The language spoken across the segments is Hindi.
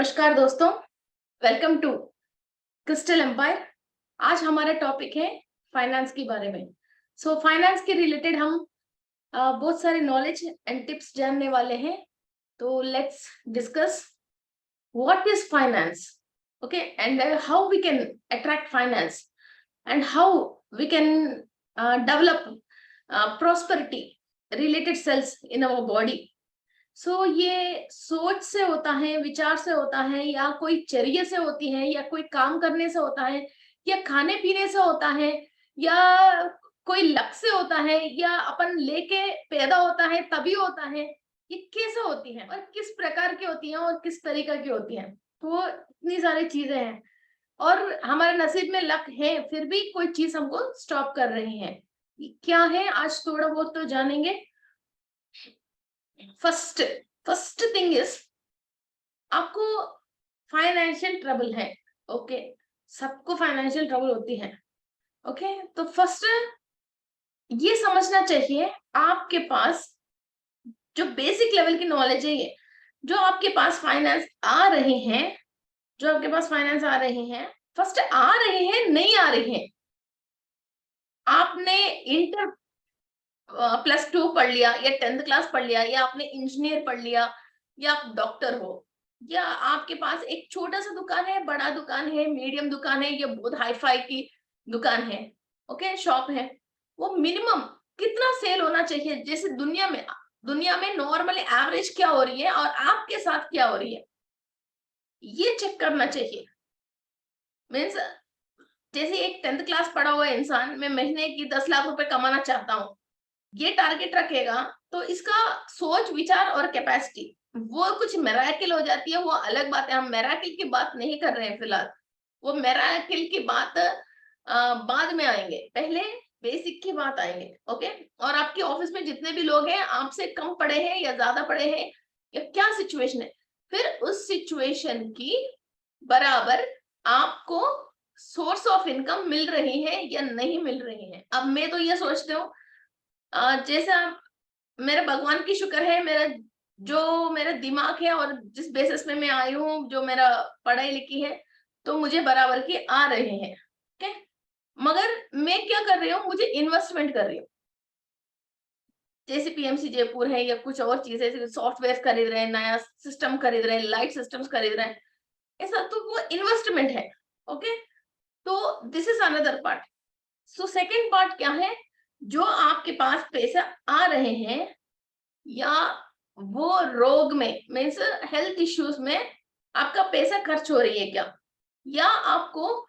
नमस्कार दोस्तों, वेलकम टू क्रिस्टल एम्पायर। आज हमारा टॉपिक है फाइनेंस के बारे में। फाइनेंस के रिलेटेड हम बहुत सारे नॉलेज एंड टिप्स जानने वाले हैं। तो let's discuss what is finance, okay, and how we can attract finance and how we can develop prosperity related cells in our body. ये सोच से होता है, विचार से होता है, या कोई चर्ये से होती है, या कोई काम करने से होता है, या खाने पीने से होता है, या कोई लक से होता है, या अपन लेके पैदा होता है तभी होता है। ये कैसे होती है और किस प्रकार की होती है और किस तरीका की होती है। तो इतनी सारी चीजें हैं और हमारे नसीब में लक है, फिर भी कोई चीज हमको स्टॉप कर रही है। क्या है आज थोड़ा बहुत तो जानेंगे। फर्स्ट फर्स्ट थिंग इज, आपको फाइनेंशियल ट्रबल है। ओके, सबको फाइनेंशियल ट्रबल होती है। ओके, तो फर्स्ट ये समझना चाहिए आपके पास जो बेसिक लेवल की नॉलेज है, ये जो आपके पास फाइनेंस आ रहे हैं, जो आपके पास फाइनेंस आ रहे हैं, फर्स्ट आ रहे हैं नहीं आ रहे हैं। आपने इंटर +2 पढ़ लिया या 10th क्लास पढ़ लिया, या आपने इंजीनियर पढ़ लिया, या आप डॉक्टर हो, या आपके पास एक छोटा सा दुकान है, बड़ा दुकान है, मीडियम दुकान है, या बहुत हाई फाई की दुकान है, ओके, शॉप है, वो मिनिमम कितना सेल होना चाहिए। जैसे दुनिया में नॉर्मली एवरेज क्या हो रही है और आपके साथ क्या हो रही है, ये चेक करना चाहिए। मीन्स जैसे एक 10th क्लास पढ़ा हुआ इंसान, मैं महीने की 10 लाख रुपए कमाना चाहता हूँ, ये टारगेट रखेगा, तो इसका सोच विचार और कैपेसिटी वो कुछ मेराकिल हो जाती है, वो अलग बात है। हम मेराकिल की बात नहीं कर रहे हैं फिलहाल, वो मेराकिल की बात बाद में आएंगे, पहले बेसिक की बात आएंगे। ओके, और आपके ऑफिस में जितने भी लोग हैं, आपसे कम पढ़े हैं या ज्यादा पढ़े हैं, या क्या सिचुएशन है, फिर उस सिचुएशन की बराबर आपको सोर्स ऑफ इनकम मिल रही है या नहीं मिल रही है। अब मैं तो ये सोचती हूँ, जैसा मेरे भगवान की शुक्र है, मेरा दिमाग है और जिस बेसिस में मैं आई हूँ, जो मेरा पढ़ाई लिखी है, तो मुझे बराबर की आ रहे हैं। ओके, मगर मैं क्या कर रही हूँ, मुझे इन्वेस्टमेंट कर रही हूँ। जैसे पीएमसी जयपुर है या कुछ और चीजें, सॉफ्टवेयर खरीद रहे हैं, नया सिस्टम खरीद रहे हैं, लाइट सिस्टम्स खरीद रहे हैं, ऐसा तो वो इन्वेस्टमेंट है। ओके, तो this is another part. Second part क्या है, जो आपके पास पैसा आ रहे हैं, या वो रोग में मीन्स हेल्थ इश्यूज में आपका पैसा खर्च हो रही है क्या, या आपको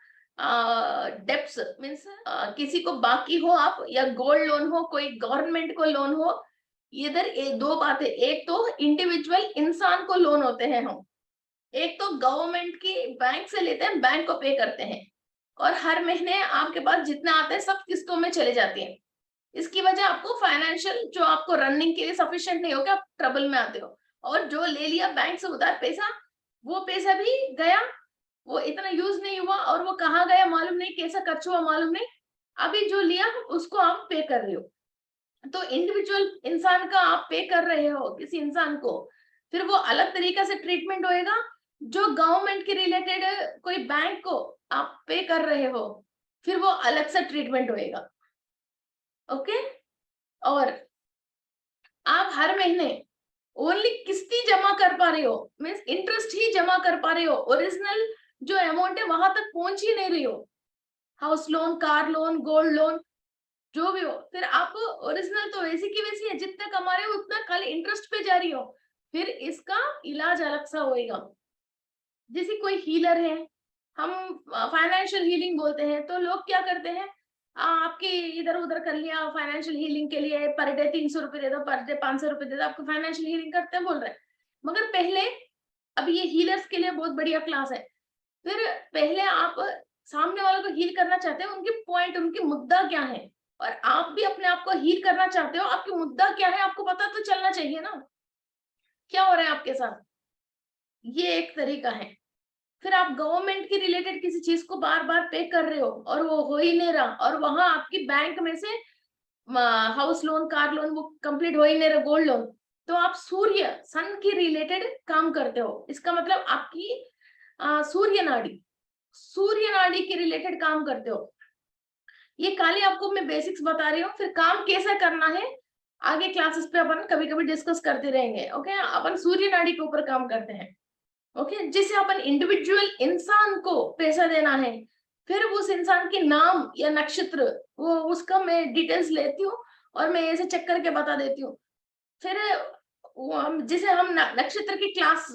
डेप्स मीन्स किसी को बाकी हो आप, या गोल्ड लोन हो, कोई गवर्नमेंट को लोन हो। इधर दो बातें, एक तो इंडिविजुअल इंसान को लोन होते हैं हम, एक तो गवर्नमेंट की बैंक से लेते हैं, बैंक को पे करते हैं, और हर महीने आपके पास जितना आता है सब किस्तों में चले जाते हैं। इसकी वजह आपको फाइनेंशियल जो आपको रनिंग के लिए सफिशिएंट नहीं होगा, आप ट्रबल में आते हो। और जो ले लिया बैंक से उधार पैसा, वो पैसा भी गया, वो इतना यूज नहीं हुआ, और वो कहाँ गया मालूम नहीं, कैसा खर्च हुआ मालूम नहीं। अभी जो लिया उसको आप पे कर रहे हो, तो इंडिविजुअल इंसान का आप पे कर रहे हो किसी इंसान को, फिर वो अलग तरीका से ट्रीटमेंट होएगा। जो गवर्नमेंट के रिलेटेड कोई बैंक को आप पे कर रहे हो, फिर वो अलग से ट्रीटमेंट होएगा। ओके, और आप हर महीने ओनली किस्ती जमा कर पा रहे हो, मीन्स इंटरेस्ट ही जमा कर पा रहे हो, ओरिजिनल जो अमाउंट है वहां तक पहुंच ही नहीं रही हो। House loan, car loan, gold loan, जो भी हो, फिर आप ओरिजिनल तो वैसी की वैसी है, जितना कमा रहे हो उतना खाली इंटरेस्ट पे जा रही हो। फिर इसका इलाज अलग सा होएगा। जैसे कोई हीलर है, हम फाइनेंशियल हीलिंग बोलते हैं, तो लोग क्या करते हैं, आपके इधर उधर कर लिया फाइनेंशियल हीलिंग के लिए, पर डे 300 रुपए दे दो, पर डे 500 रुपए दे दो, आपको फाइनेंशियल हीलिंग करते हैं बोल रहे हैं। मगर पहले, अब ये हीलर्स के लिए बहुत बढ़िया क्लास है। फिर पहले आप सामने वालों को हील करना चाहते हैं, उनकी पॉइंट, उनकी मुद्दा क्या है, और आप भी अपने आप को हील करना चाहते हो, आपकी मुद्दा क्या है आपको पता तो चलना चाहिए ना, क्या हो रहा है आपके साथ। ये एक तरीका है। फिर आप गवर्नमेंट की रिलेटेड किसी चीज को बार बार पे कर रहे हो और वो हो ही नहीं रहा, और वहां आपकी बैंक में से हाउस लोन, कार लोन वो कंप्लीट हो ही नहीं रहा, गोल्ड लोन, तो आप सूर्य सन के रिलेटेड काम करते हो, इसका मतलब आपकी सूर्य नाड़ी के रिलेटेड काम करते हो। ये खाली आपको मैं बेसिक्स बता रही हूँ, फिर काम कैसा करना है आगे क्लासेस पे अपन कभी कभी डिस्कस करते रहेंगे। ओके, अपन सूर्य नाड़ी के ऊपर काम करते हैं। ओके, जिसे अपन इंडिविजुअल इंसान को पैसा देना है, फिर उस इंसान के नाम या नक्षत्र वो उसका मैं डिटेल्स लेती हूँ और मैं ऐसे चेक करके बता देती हूँ। फिर जिसे हम नक्षत्र की क्लास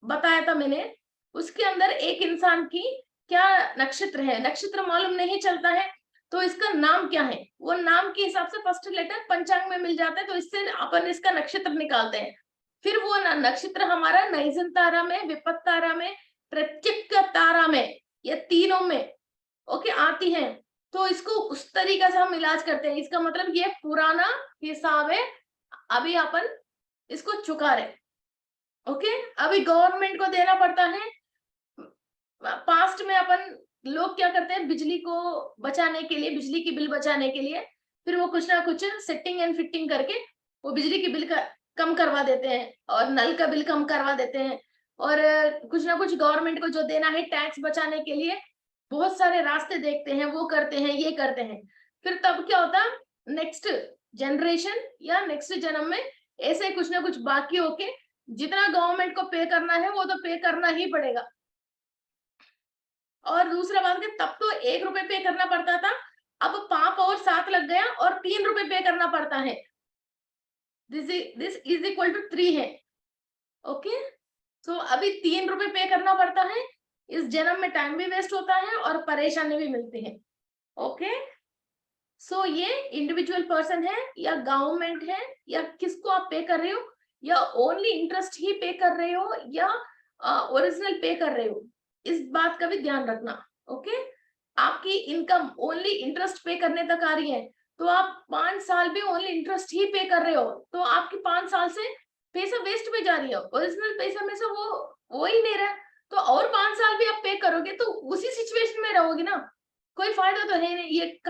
बताया था मैंने, उसके अंदर एक इंसान की क्या नक्षत्र है, नक्षत्र मालूम नहीं चलता है तो इसका नाम क्या है, वो नाम के हिसाब से फर्स्ट लेटर पंचांग में मिल जाता है, तो इससे अपन इसका नक्षत्र निकालते हैं। फिर वो नक्षत्र हमारा नैजन तारा में, विपत तारा में, प्रत्येक तारा में, ये तीनों में ओके आती है। तो इसको उस तरीके से हम इलाज करते हैं। इसका मतलब ये पुराना हिसाब है, अभी अपन इसको चुका रहे। ओके, अभी गवर्नमेंट को देना पड़ता है। पास्ट में अपन लोग क्या करते हैं, बिजली को बचाने के लिए, बिजली की बिल बचाने के लिए फिर वो कुछ ना कुछ सेटिंग एंड फिटिंग करके वो बिजली की बिल कम करवा देते हैं और नल का बिल कम करवा देते हैं, और कुछ ना कुछ गवर्नमेंट को जो देना है टैक्स बचाने के लिए बहुत सारे रास्ते देखते हैं, वो करते हैं, ये करते हैं। फिर तब क्या होता है, नेक्स्ट जनरेशन या नेक्स्ट जन्म में ऐसे कुछ ना कुछ बाकी होके जितना गवर्नमेंट को पे करना है वो तो पे करना ही पड़ेगा। और दूसरा बात है, तब तो 1 रुपए पे करना पड़ता था, अब 5 और 7 लग गया और 3 रुपए पे करना पड़ता है। दिस इज इक्वल टू 3 है। ओके, सो अभी 3 रुपए पे करना पड़ता है। इस जन्म में टाइम भी वेस्ट होता है और परेशानी भी मिलती है। ओके, सो ये इंडिविजुअल पर्सन है या गवर्नमेंट है या किसको आप पे कर रहे हो, या ओनली इंटरेस्ट ही पे कर रहे हो या ओरिजिनल पे कर रहे हो, इस बात का भी ध्यान रखना। ओके, आपकी इनकम ओनली इंटरेस्ट पे करने तक आ रही है तो आप 5 साल भी ओनली इंटरेस्ट ही पे कर रहे हो तो आपकी 5 साल से पैसा वेस्ट में जा रही है, ओरिजिनल पैसा में से वो ही नहीं रहा। तो और 5 साल भी आप पे करोगे तो उसी सिचुएशन में रहोगे ना, कोई फायदा तो है नहीं। ये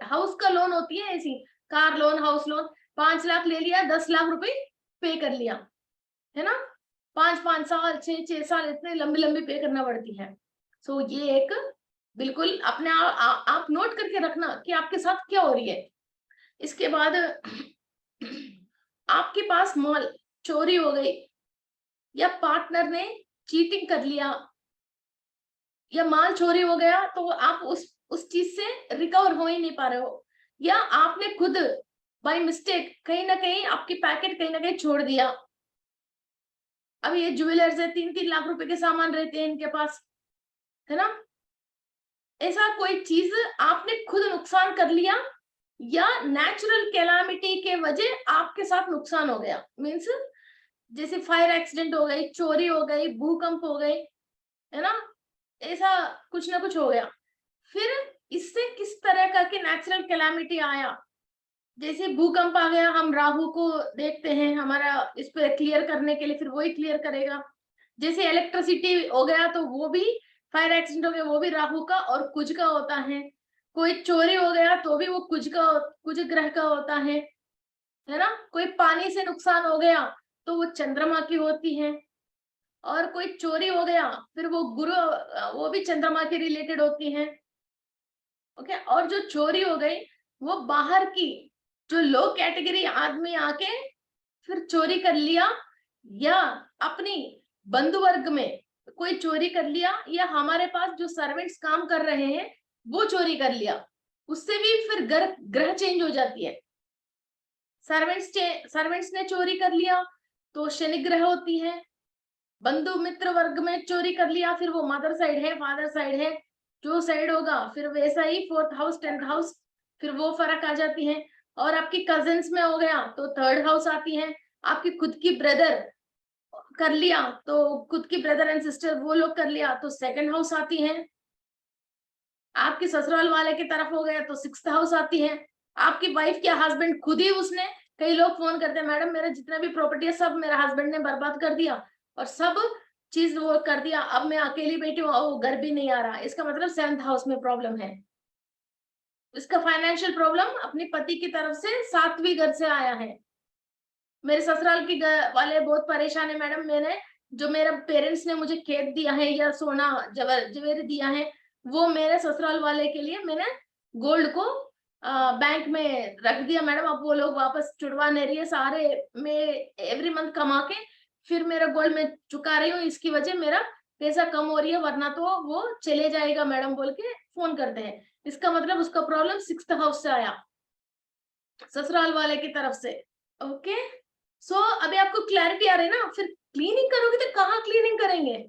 हाउस का लोन होती है ऐसी, car loan, house loan, 5 lakh ले लिया, 10 लाख रुपए पे कर लिया, है ना, 5-5 साल, 6-6 साल इतने लंबी लंबी पे करना पड़ती है। सो ये एक बिल्कुल अपने आप नोट करके रखना कि आपके साथ क्या हो रही है। इसके बाद आपके पास माल चोरी हो गई या पार्टनर ने चीटिंग कर लिया या माल चोरी हो गया तो आप उस चीज से रिकवर हो ही नहीं पा रहे हो, या आपने खुद बाय मिस्टेक कहीं ना कहीं आपकी पैकेट कहीं ना कहीं छोड़ दिया। अब ये ज्वेलर्स है, 3-3 लाख रुपए के सामान रहते हैं इनके पास, है ना, ऐसा कोई चीज आपने खुद नुकसान कर लिया या नेचुरल कैलामिटी के वजह आपके साथ नुकसान हो गया, मीन्स जैसे फायर एक्सीडेंट हो गई, चोरी हो गई, भूकंप हो गई, है ना, ऐसा कुछ ना कुछ हो गया। फिर इससे किस तरह का कि नेचुरल कैलामिटी आया, जैसे भूकंप आ गया, हम राहु को देखते हैं हमारा इस पे क्लियर करने के लिए, फिर वही क्लियर करेगा। जैसे इलेक्ट्रिसिटी हो गया तो वो भी, फायर एक्सीडेंट हो गया वो भी राहु का और कुज का होता है। कोई चोरी हो गया तो भी वो कुज ग्रह का होता है ना। कोई पानी से नुकसान हो गया तो वो चंद्रमा की होती है, और कोई चोरी हो गया फिर वो गुरु, वो भी चंद्रमा के रिलेटेड होती है। ओके, और जो चोरी हो गई वो बाहर की जो लो कैटेगरी आदमी आके फिर चोरी कर लिया, या अपनी बंधु वर्ग में कोई चोरी कर लिया, या हमारे पास जो सर्वेंट्स काम कर रहे हैं वो चोरी कर लिया, उससे भी फिर ग्रह चेंज हो जाती है। सर्वेंट्स ने चोरी कर लिया तो शनि ग्रह होती है, बंधु मित्र वर्ग में चोरी कर लिया फिर वो मदर साइड है, फादर साइड है, जो साइड होगा फिर वैसा ही, 4th हाउस 10th हाउस, फिर वो फर्क आ जाती है। और आपकी कजिन्स में हो गया तो 3rd हाउस आती है। आपकी खुद की ब्रदर कर लिया तो खुद की ब्रदर एंड सिस्टर वो लोग कर लिया तो 2nd हाउस आती है। आपके ससुराल वाले की तरफ हो गया तो 6th हाउस आती है। आपकी वाइफ या हस्बैंड खुद ही, उसने, कई लोग फोन करते हैं मैडम मेरा जितना भी प्रॉपर्टी है सब मेरा हस्बैंड ने बर्बाद कर दिया और सब चीज वो कर दिया, अब मैं अकेली बैठी हूँ, वो घर भी नहीं आ रहा, इसका मतलब 7th हाउस में प्रॉब्लम है। इसका फाइनेंशियल प्रॉब्लम अपने पति की तरफ से 7वीं घर से आया है। मेरे ससुराल की वाले बहुत परेशान है मैडम, मैंने जो मेरे पेरेंट्स ने मुझे खेत दिया है या सोना जवेरी दिया है, वो मेरे ससुराल वाले के लिए मैंने गोल्ड को बैंक में रख दिया मैडम। अब वो लोग वापस छुड़वा नहीं रही है, सारे मैं एवरी मंथ कमा के फिर मेरा गोल्ड में चुका रही हूँ, इसकी वजह मेरा पैसा कम हो रही है, वरना तो वो चले जाएगा मैडम बोल के फोन करते हैं। इसका मतलब उसका प्रॉब्लम 6th हाउस से आया, ससुराल वाले की तरफ से। ओके, सो अभी आपको क्लैरिटी आ रही है ना। फिर क्लीनिंग करोगे तो कहाँ क्लीनिंग करेंगे?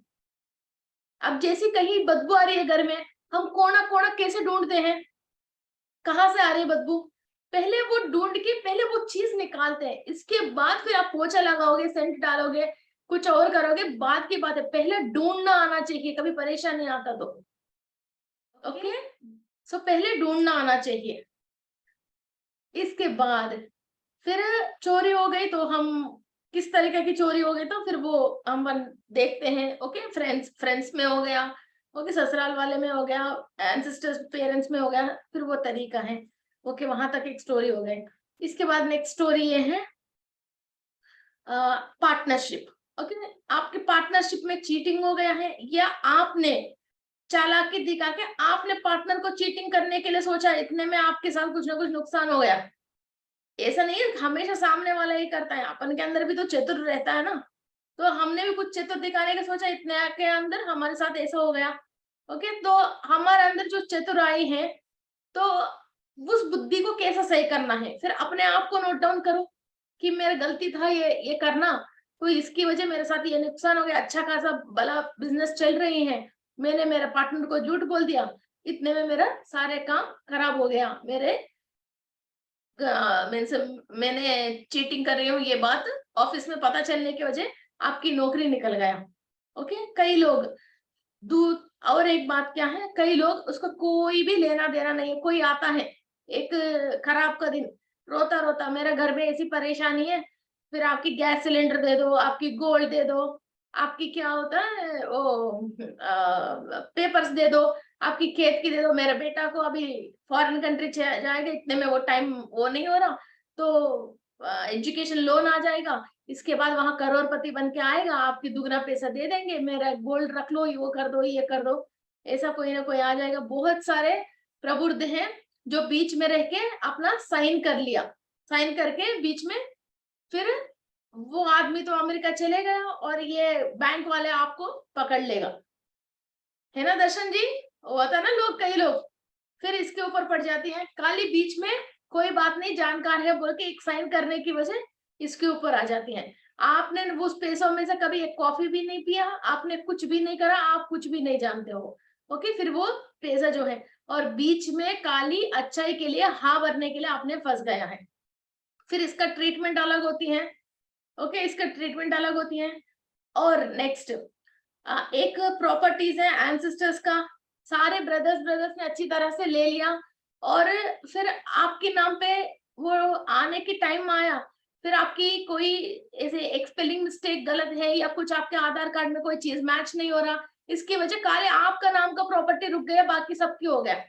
अब जैसे कहीं बदबू आ रही है घर में, हम कोना कोना कैसे ढूंढते हैं, कहाँ से आ रही है बदबू, पहले वो ढूंढ के पहले वो चीज निकालते हैं, इसके बाद फिर आप पोछा लगाओगे, सेंट डालोगे, कुछ और करोगे, बाद की बात है। पहले ढूंढना आना चाहिए, कभी परेशान नहीं आता तो। ओके, सो पहले ढूंढना आना चाहिए। इसके बाद फिर चोरी हो गई तो हम किस तरीके की चोरी हो गई तो फिर वो हम देखते हैं। ओके, फ्रेंड्स फ्रेंड्स में हो गया, ओके, ससुराल वाले में हो गया, एंसेस्टर्स पेरेंट्स में हो गया, फिर वो तरीका है। ओके, वहां तक एक स्टोरी हो गई। इसके बाद नेक्स्ट स्टोरी ये है पार्टनरशिप। ओके, आपके पार्टनरशिप में चीटिंग हो गया है, या आपने चालाकी दिखा के आपने पार्टनर को चीटिंग करने के लिए सोचा, इतने में आपके साथ कुछ ना कुछ नुकसान हो गया। ऐसा नहीं है हमेशा सामने वाला ही करता है, अपन के अंदर भी तो चतुर रहता है ना। तो हमने भी कुछ चतुर दिखाने का सोचा, इतने के अंदर हमारे साथ ऐसा हो गया। ओके, तो हमारे अंदर जो चतुराई है, तो उस बुद्धि को कैसा सही करना है, फिर अपने आप को नोट डाउन करो कि मेरा गलती था ये करना, तो इसकी वजह मेरे साथ ये नुकसान हो गया, अच्छा खासा भला बिजनेस चल रही है, मैंने मेरे पार्टनर को झूठ बोल दिया, इतने में मेरा सारे काम खराब हो गया, मेरे मैंने चीटिंग कर रही हूँ ये बात ऑफिस में पता चलने की वजह आपकी नौकरी निकल गया। ओके, कई लोग दूध, और एक बात क्या है, कई लोग उसको कोई भी लेना देना नहीं है, कोई आता है एक खराब का दिन, रोता रोता मेरे घर में ऐसी परेशानी है, फिर आपकी गैस सिलेंडर दे दो, आपकी गोल्ड दे दो, आपकी क्या होता है वो पेपर्स दे दो, आपकी खेत की दे दो, मेरे बेटा को अभी फॉरेन कंट्री जाएगा, इतने में वो टाइम वो नहीं हो रहा, तो एजुकेशन लोन आ जाएगा, इसके बाद वहां करोड़पति बन के आएगा, आपकी दुगना पैसा दे देंगे, मेरा गोल्ड रख लो, वो कर दो, ये कर दो, ऐसा कोई ना कोई आ जाएगा। बहुत सारे प्रबुद्ध हैं जो बीच में रह के अपना साइन कर लिया, साइन करके बीच में, फिर वो आदमी तो अमेरिका चले गया और ये बैंक वाले आपको पकड़ लेगा, है ना दर्शन जी, होता ना लोग, कई लोग फिर इसके ऊपर पड़ जाती हैं, काली बीच में कोई बात नहीं, जानकार है बोल के एक साइन करने की वजह इसके ऊपर आ जाती हैं। आपने उस पैसों में से कभी एक कॉफी भी नहीं पिया, आपने कुछ भी नहीं करा, आप कुछ भी नहीं जानते हो। ओके, फिर वो पैसा जो है, और बीच में काली अच्छाई के लिए हाँ भरने के लिए आपने फंस गया है, फिर इसका ट्रीटमेंट अलग होती है। ओके, इसका ट्रीटमेंट अलग होती है। और नेक्स्ट एक प्रॉपर्टीज है एंसेस्टर्स का, सारे ब्रदर्स ब्रदर्स ने अच्छी तरह से ले लिया, और फिर आपके नाम पे वो आने के टाइम आया, फिर आपकी कोई ऐसे एक स्पेलिंग मिस्टेक गलत है, या कुछ आपके आधार कार्ड में कोई चीज मैच नहीं हो रहा, इसकी वजह काले आपका नाम का प्रॉपर्टी रुक गया, बाकी सबकी हो गया,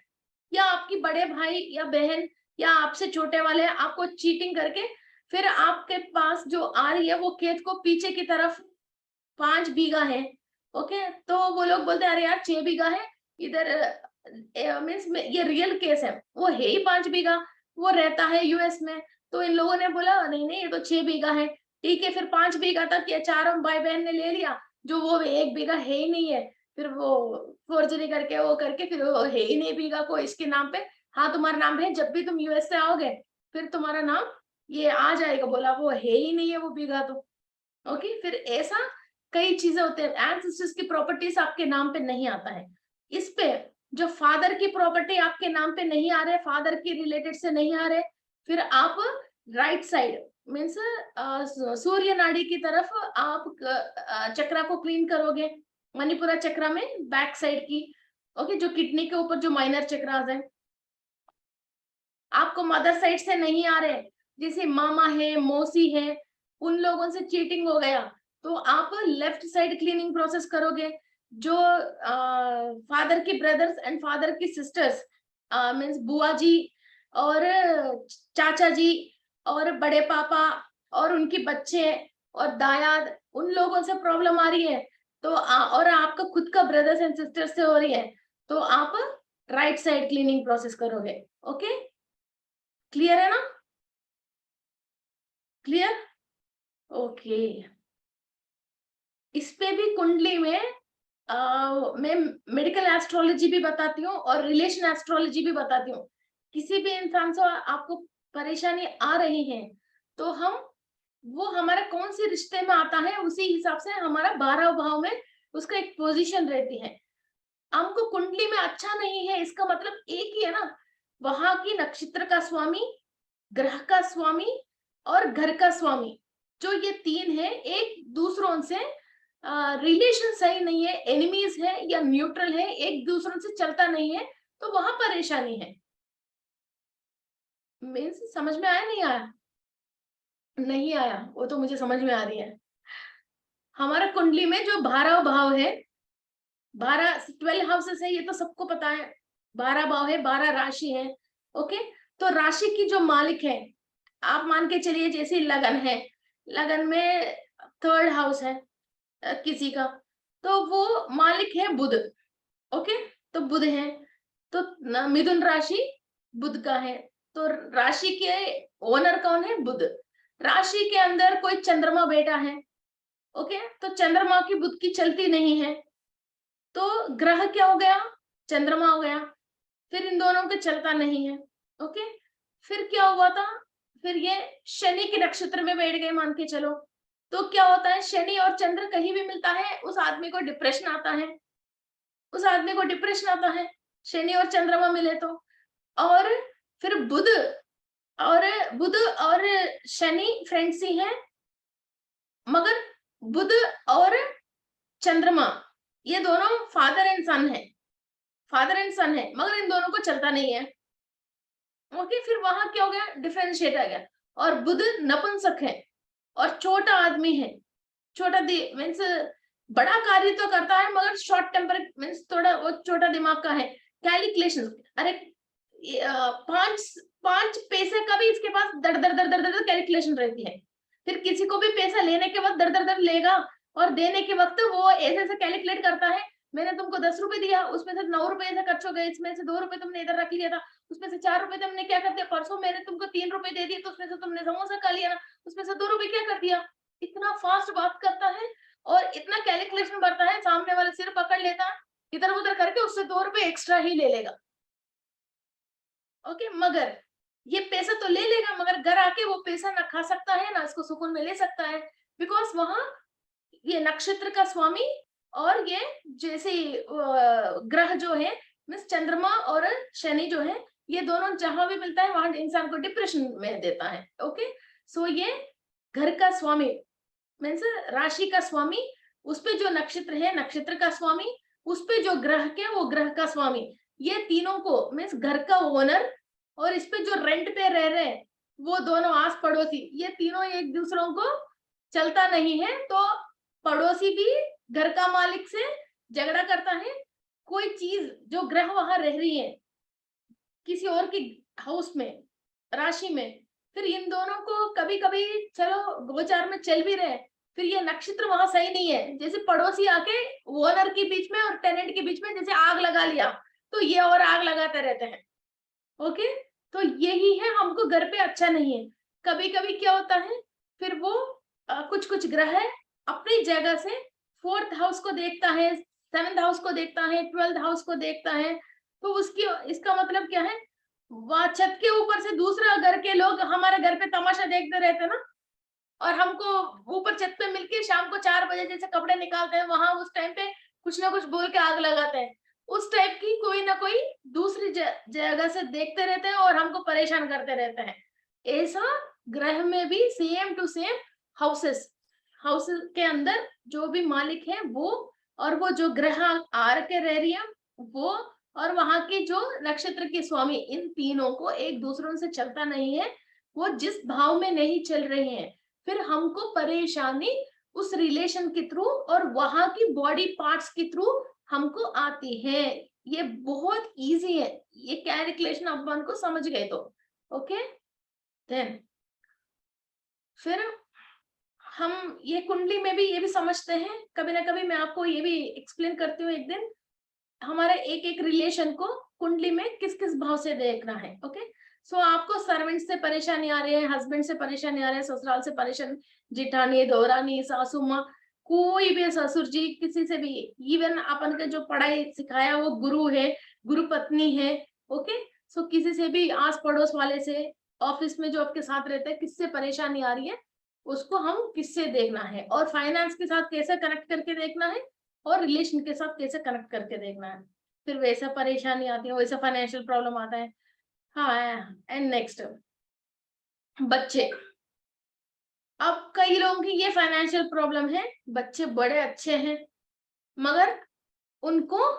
या आपकी बड़े भाई या बहन या आपसे छोटे वाले आपको चीटिंग करके, फिर आपके पास जो आ रही है वो खेत को पीछे की तरफ 5 बीघा है। ओके, तो वो लोग बोलते हैं अरे यार 6 बीघा है इधर, मीन्स ये रियल केस है, वो है ही 5 बीघा, वो रहता है यूएस में, तो इन लोगों ने बोला नहीं नहीं ये तो 6 बीघा है, ठीक है, फिर 5 बीघा तक ये चारों भाई बहन ने ले लिया, जो वो 1 बीघा है ही नहीं है, फिर वो फोर्जरी करके वो करके फिर वो है ही नहीं बीघा को इसके नाम पे, हाँ तुम्हारा नाम है, जब भी तुम यूएस से आओगे फिर तुम्हारा नाम ये आ जाएगा, बोला वो है ही नहीं है वो बीघा तो। ओके, फिर ऐसा कई चीजें होते हैं, एंसेस्टर्स की प्रॉपर्टीज आपके नाम पे नहीं आता है, इस पे जो फादर की प्रॉपर्टी आपके नाम पे नहीं आ रहे, फादर की रिलेटेड से नहीं आ रहे, फिर आप राइट साइड मीन्स सूर्य नाड़ी की तरफ आप चक्रा को क्लीन करोगे, मणिपुरा चक्रा में बैक साइड की। ओके, जो किडनी के ऊपर जो माइनर चक्रास है, आपको मदर साइड से नहीं आ रहे, जैसे मामा है मौसी है, उन लोगों से चीटिंग हो गया, तो आप लेफ्ट साइड क्लीनिंग प्रोसेस करोगे, जो फादर की ब्रदर्स एंड फादर की सिस्टर्स मीन्स बुआ जी और चाचा जी और बड़े पापा और उनके बच्चे और दायाद, उन लोगों से प्रॉब्लम आ रही है तो और आपका खुद का ब्रदर्स एंड सिस्टर्स से हो रही है, तो आप राइट साइड क्लीनिंग प्रोसेस करोगे। ओके, क्लियर है ना? क्लियर? ओके। इस पे भी कुंडली में मैं मेडिकल एस्ट्रोलॉजी भी बताती हूँ और रिलेशन एस्ट्रोलॉजी भी बताती हूँ। किसी भी इंसान से आपको परेशानी आ रही है तो हम वो हमारा कौन से रिश्ते में आता है उसी हिसाब से हमारा 12 भाव में उसका एक पोजीशन रहती है। हमको कुंडली में अच्छा नहीं है इसका मतलब एक ही है ना, वहां की नक्षत्र का स्वामी, ग्रह का स्वामी और घर का स्वामी, जो ये तीन है एक दूसरों से रिलेशन सही नहीं है, एनिमीज है या न्यूट्रल है, एक दूसरों से चलता नहीं है, तो वहां परेशानी है। मीन्स समझ में आया नहीं आया? नहीं आया वो तो मुझे समझ में आ रही है। हमारा कुंडली में जो 12 भाव है, 12 12 हाउसेस है, ये तो सबको पता है। 12 भाव है, 12 राशि है। ओके, तो राशि की जो मालिक है, आप मान के चलिए जैसे लगन है, लगन में 3rd हाउस है किसी का, तो वो मालिक है बुध। ओके, तो बुध है, तो मिथुन राशि बुध का है, तो राशि के ओनर कौन है? बुध। राशि के अंदर कोई चंद्रमा बैठा है, ओके, तो चंद्रमा की बुध की चलती नहीं है, तो ग्रह क्या हो गया? चंद्रमा हो गया। फिर इन दोनों के चलता नहीं है। ओके, फिर क्या हुआ था? फिर ये शनि के नक्षत्र में बैठ गए मान के चलो, तो क्या होता है? शनि और चंद्र कहीं भी मिलता है उस आदमी को डिप्रेशन आता है, उस आदमी को डिप्रेशन आता है, शनि और चंद्रमा मिले तो। और फिर और बुध और शनि फ्रेंड्स ही हैं, मगर बुध और चंद्रमा ये दोनों फादर एंड सन है, फादर एंड सन है, मगर इन दोनों को चलता नहीं है। ओके, फिर वहां क्या हो गया? डिफरेंशिएट आ गया। और बुध नपुंसक है और छोटा आदमी है, छोटा मीन्स बड़ा कार्य तो करता है मगर शॉर्ट टेम्पर, मीन्स थोड़ा वो छोटा दिमाग का है। कैलकुलेशन, अरे 5 पैसे का भी इसके पास दर दर दर दर दर कैलकुलेशन रहती है। फिर किसी को भी पैसा लेने के वक्त दर दर दर लेगा और देने के वक्त वो ऐसे ऐसे कैलकुलेट करता है, मैंने तुमको 10 रुपए दिया, उसमें से 9 रुपए ऐसे खर्च हो गए, इसमें से 2 रुपए तुमने इधर रख लिया था, उसमें से 4 रुपए तुमने क्या कर दिया, परसों मैंने तुमको 3 रुपए दे दिए तो उसमें से तुमने समोसा खा लिया ना, उसमें से 2 रुपए क्या कर दिया। इतना फास्ट बात करता है और इतना कैलकुलेशन करता है, सामने वाले सिर पकड़ लेता है, इधर उधर करके उससे 2 रुपए एक्स्ट्रा ही ले लेगा। ओके, मगर ये पैसा तो ले लेगा मगर घर आके वो पैसा ना खा सकता है ना इसको सुकून में ले सकता है, बिकॉज वहां ये नक्षत्र का स्वामी और ये जैसे ग्रह जो है मीन्स चंद्रमा और शनि जो है, ये दोनों जहां भी मिलता है वहां इंसान को डिप्रेशन में देता है। ओके, सो ये घर का स्वामी मीन्स राशि का स्वामी, उस पे जो नक्षत्र है नक्षत्र का स्वामी, उस पे जो ग्रह के वो ग्रह का स्वामी, ये तीनों को मीन्स घर का ओनर और इस पे जो रेंट पे रह रहे हैं वो दोनों आस पड़ोसी, ये तीनों एक दूसरों को चलता नहीं है, तो पड़ोसी भी घर का मालिक से झगड़ा करता है। कोई चीज जो ग्रह वहां रह रही है किसी और की हाउस में, राशि में, फिर इन दोनों को कभी कभी चलो दो चार में चल भी रहे, फिर ये नक्षत्र वहां सही नहीं है, जैसे पड़ोसी आके ओनर के बीच में और टेनेंट के बीच में जैसे आग लगा लिया, तो ये और आग लगाते रहते हैं। ओके, तो यही है, हमको घर पे अच्छा नहीं है। कभी कभी क्या होता है, फिर वो कुछ कुछ ग्रह अपनी जगह से 4th हाउस को देखता है, 7th हाउस को देखता है, 12th हाउस को देखता है, तो उसकी इसका मतलब क्या है, वहां छत के ऊपर से दूसरा घर के लोग हमारे घर पे तमाशा देखते रहते ना, और हमको ऊपर छत पे मिलके शाम को 4 बजे जैसे कपड़े निकालते हैं वहां उस टाइम पे कुछ ना कुछ बोल के आग लगाते हैं, उस टाइप की कोई ना कोई दूसरी जगह से देखते रहते हैं और हमको परेशान करते रहते हैं। ऐसा ग्रह में भी same to same houses, houses के अंदर जो भी मालिक है वो, और वो जो ग्रह आर के रह रही है वो, और वहां के जो नक्षत्र के स्वामी, इन तीनों को एक दूसरों से चलता नहीं है, वो जिस भाव में नहीं चल रहे हैं, फिर हमको परेशानी उस रिलेशन के थ्रू और वहां की बॉडी पार्ट्स के थ्रू हमको आती है। ये बहुत इजी है, ये कैलकुलेशन अपन को समझ गए तो। ओके, देन फिर हम ये कुंडली में भी ये भी समझते हैं, कभी ना कभी मैं आपको ये भी एक्सप्लेन करती हूँ एक दिन, हमारे एक एक रिलेशन को कुंडली में किस किस भाव से देखना है। ओके, सो आपको सर्वेंट से परेशानी आ रही है, हस्बैंड से परेशानी आ रही है, ससुराल से परेशान, जिठानी, दौरानी, सासू माँ, कोई भी, ससुर जी, किसी से भी, इवन अपन के जो पढ़ाई सिखाया वो गुरु है, गुरु पत्नी है। ओके, सो किसी से भी, आस पड़ोस वाले से, ऑफिस में जो आपके साथ रहते हैं, किससे परेशानी आ रही है, उसको हम किससे देखना है, और फाइनेंस के साथ कैसे कनेक्ट करके देखना है, और रिलेशन के साथ कैसे कनेक्ट करके देखना है। फिर वैसा परेशानी आती है, वैसा फाइनेंशियल प्रॉब्लम आता है। हाँ, एंड नेक्स्ट, बच्चे। अब कई लोगों की ये फाइनेंशियल प्रॉब्लम है, बच्चे बड़े अच्छे हैं मगर उनको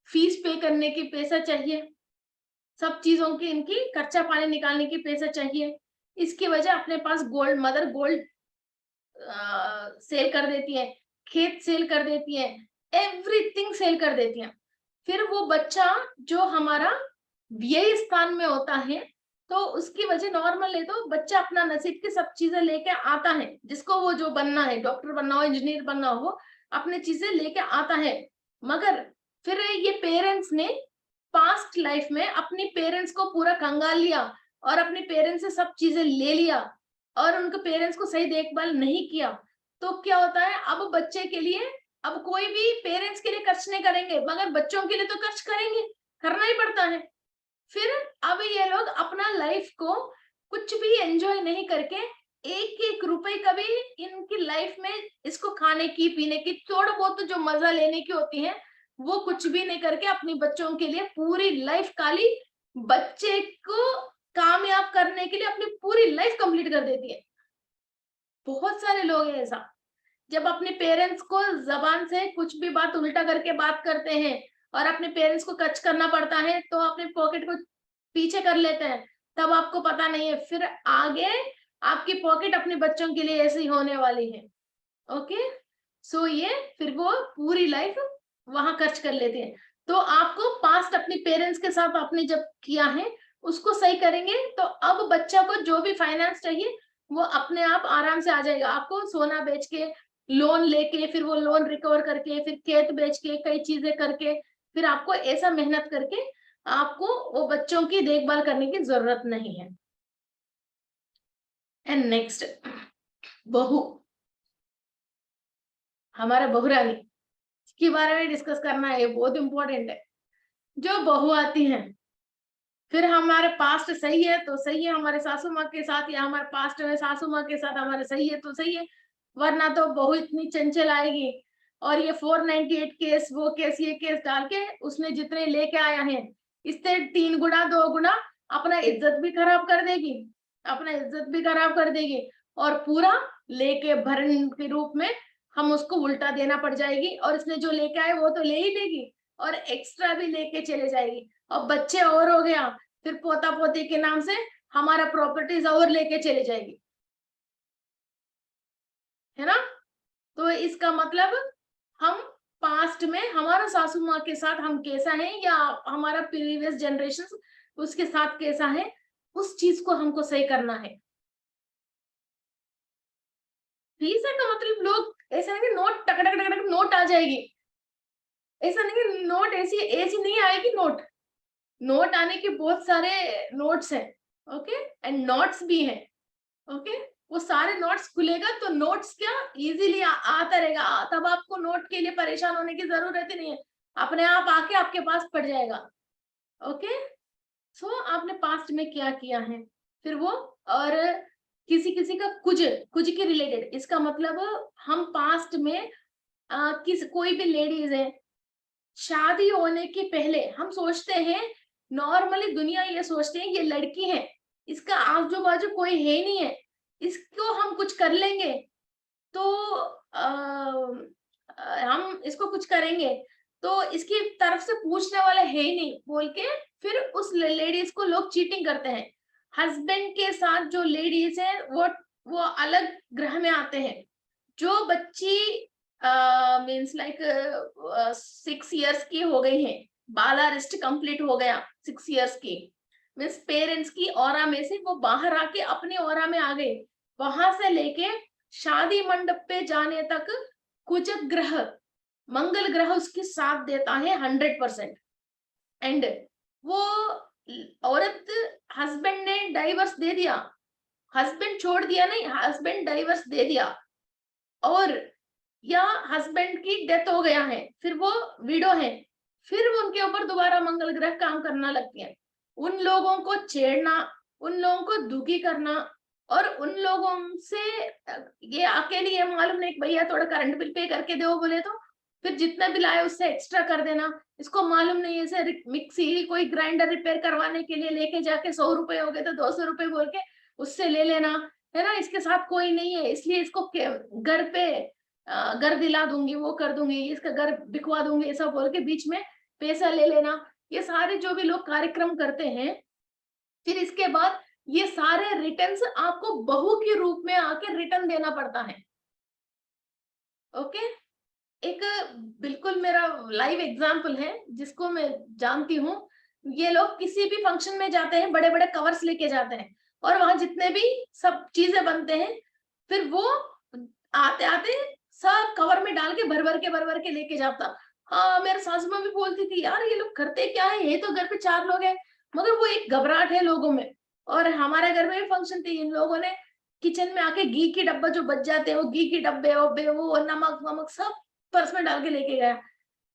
फीस पे करने की पैसा चाहिए, सब चीजों की इनकी खर्चा पानी निकालने की पैसा चाहिए। इसकी वजह अपने पास गोल्ड, मदर गोल्ड सेल कर देती है, खेत सेल कर देती है, एवरीथिंग सेल कर देती है। फिर वो बच्चा जो हमारा व्यय स्थान में होता है, तो उसकी वजह नॉर्मल है, तो बच्चा अपना नसीब की सब चीजें लेके आता है, जिसको वो जो बनना है, डॉक्टर बनना हो, इंजीनियर बनना हो, अपनी चीजें लेके आता है। मगर फिर ये पेरेंट्स ने पास्ट लाइफ में अपनी पेरेंट्स को पूरा कंगाल लिया और अपने पेरेंट्स से सब चीजें ले लिया और उनके पेरेंट्स को सही देखभाल नहीं किया, तो क्या होता है, अब बच्चे के लिए, अब कोई भी पेरेंट्स के लिए खर्च नहीं करेंगे मगर बच्चों के लिए तो खर्च करेंगे, करना ही पड़ता है। फिर अब ये लोग अपना लाइफ को कुछ भी एंजॉय नहीं करके, एक एक रुपए का भी इनकी लाइफ में इसको खाने की पीने की थोड़ा बहुत जो मजा लेने की होती है, वो कुछ भी नहीं करके अपने बच्चों के लिए पूरी लाइफ काली, बच्चे को कामयाब करने के लिए अपनी पूरी लाइफ कंप्लीट कर देती है। बहुत सारे लोग हैं ऐसा, जब अपने पेरेंट्स को जबान से कुछ भी बात उल्टा करके बात करते हैं और अपने पेरेंट्स को कच करना पड़ता है तो अपने पॉकेट को पीछे कर लेते हैं, तब आपको पता नहीं है फिर आगे आपकी पॉकेट अपने बच्चों के लिए ऐसी होने वाली है। ओके, सो ये फिर वो पूरी लाइफ वहां खर्च कर लेते हैं। तो आपको पास्ट अपने पेरेंट्स के साथ आपने जब किया है उसको सही करेंगे, तो अब बच्चा को जो भी फाइनेंस चाहिए वो अपने आप आराम से आ जाएगा। आपको सोना बेच के, लोन लेके, फिर वो लोन रिकवर करके, फिर खेत बेच के, कई चीजें करके, फिर आपको ऐसा मेहनत करके आपको वो बच्चों की देखभाल करने की जरूरत नहीं है। एंड नेक्स्ट, बहू, हमारा बहुरानी के बारे में डिस्कस करना है, बहुत इंपॉर्टेंट है। जो बहू आती है, फिर हमारे पास्ट सही है तो सही है हमारे सासू माँ के साथ, या हमारे पास्ट में सासू माँ के साथ हमारे सही है तो सही है, वरना तो बहू इतनी चंचल आएगी और ये 498 केस, वो केस, ये केस डाल के उसने जितने लेके आया है इससे 3 गुना 2 गुना अपना इज्जत भी खराब कर देगी, अपना इज्जत भी खराब कर देगी, और पूरा लेके भरण के रूप में हम उसको उल्टा देना पड़ जाएगी, और इसने जो लेके आए वो तो ले ही लेगी और एक्स्ट्रा भी लेके चले जाएगी। अब बच्चे और हो गया, फिर पोता पोती के नाम से हमारा प्रॉपर्टीज और लेके चले जाएगी, है ना। तो इसका मतलब हम पास्ट में हमारा सासू माँ के साथ हम कैसा है, या हमारा प्रीवियस जनरेशन उसके साथ कैसा है, उस चीज को हमको सही करना है। फीस का मतलब लोग ऐसा नहीं कि नोट टक टक टक टक नोट आ जाएगी, ऐसा नहीं कि नोट ऐसी ऐसी नहीं आएगी, नोट, नोट आने के बहुत सारे नोट्स हैं। ओके, एंड नोट्स भी हैं। ओके, वो सारे नोट्स खुलेगा तो नोट्स क्या इजीली आता रहेगा, तब आपको नोट के लिए परेशान होने की जरूरत ही नहीं है, अपने आप आके आपके पास पड़ जाएगा। ओके, सो आपने पास्ट में क्या किया है, फिर वो, और किसी किसी का कुछ कुछ के रिलेटेड, इसका मतलब हम पास्ट में किस कोई भी लेडीज है, शादी होने के पहले हम सोचते हैं, नॉर्मली दुनिया ये सोचते हैं ये लड़की है, इसका आजू बाजू कोई है नहीं है, इसको हम कुछ कर लेंगे तो हम इसको कुछ करेंगे तो इसकी तरफ से पूछने वाला है ही नहीं बोल के, फिर उस लेडीज को लोग चीटिंग करते हैं। हस्बैंड के साथ जो लेडीज है वो अलग ग्रह में आते हैं। जो बच्ची मीन्स लाइक 6 इयर्स की हो गई है, बाला रिस्ट कंप्लीट हो गया 6 इयर्स की, मीन्स पेरेंट्स की ऑरा में से वो बाहर आके अपने ऑरा में आ गए, वहां से लेके शादी मंडप पे जाने तक कुछ ग्रह, मंगल ग्रह उसकी साथ देता है 100%। एंड वो औरत, हस्बैंड ने डाइवर्स दे दिया, हस्बैंड छोड़ दिया नहीं, हस्बैंड डाइवर्स दे दिया, और या हस्बैंड की डेथ हो गया है, फिर वो विडो है, फिर उनके ऊपर दोबारा मंगल ग्रह काम करना लगती है। उन लोगों को छेड़ना, उन लोगों को दुखी करना, और उन लोगों से ये अकेली ये मालूम नहीं भैया थोड़ा करंट बिल पे करके दो बोले तो फिर जितना बिल आए उससे एक्स्ट्रा कर देना, इसको मालूम नहीं है से मिक्सी कोई ग्राइंडर रिपेयर करवाने के लिए लेके जाके 100 रुपए हो गए तो 200 रुपए बोल के उससे ले लेना, है ना, इसके साथ कोई नहीं है इसलिए इसको घर पे घर दिला दूंगी, वो कर दूंगी, इसका घर बिकवा दूंगी, ऐसा बोल के बीच में पैसा ले लेना। ये सारे जो भी लोग कार्यक्रम करते हैं, फिर इसके बाद ये सारे रिटर्न्स आपको बहू के रूप में आके रिटर्न देना पड़ता है। ओके, एक बिल्कुल मेरा लाइव एग्जांपल है जिसको मैं जानती हूँ। ये लोग किसी भी फंक्शन में जाते हैं, बड़े बड़े कवर्स लेके जाते हैं, और वहां जितने भी सब चीजें बनते हैं, फिर वो आते आते सब कवर में डाल के भर भर के लेके जाता। हाँ, मेरे सासू माँ भी बोलती थी यार ये लोग करते क्या है, ये तो घर पे 4 लोग हैं, मगर वो एक घबराहट है लोगों में। और हमारे घर में भी फंक्शन थी, इन लोगों ने किचन में आके घी की डब्बा जो बच जाते हैं, वो घी की डब्बे वो नमक वमक सब पर्स में डाल के लेके गया।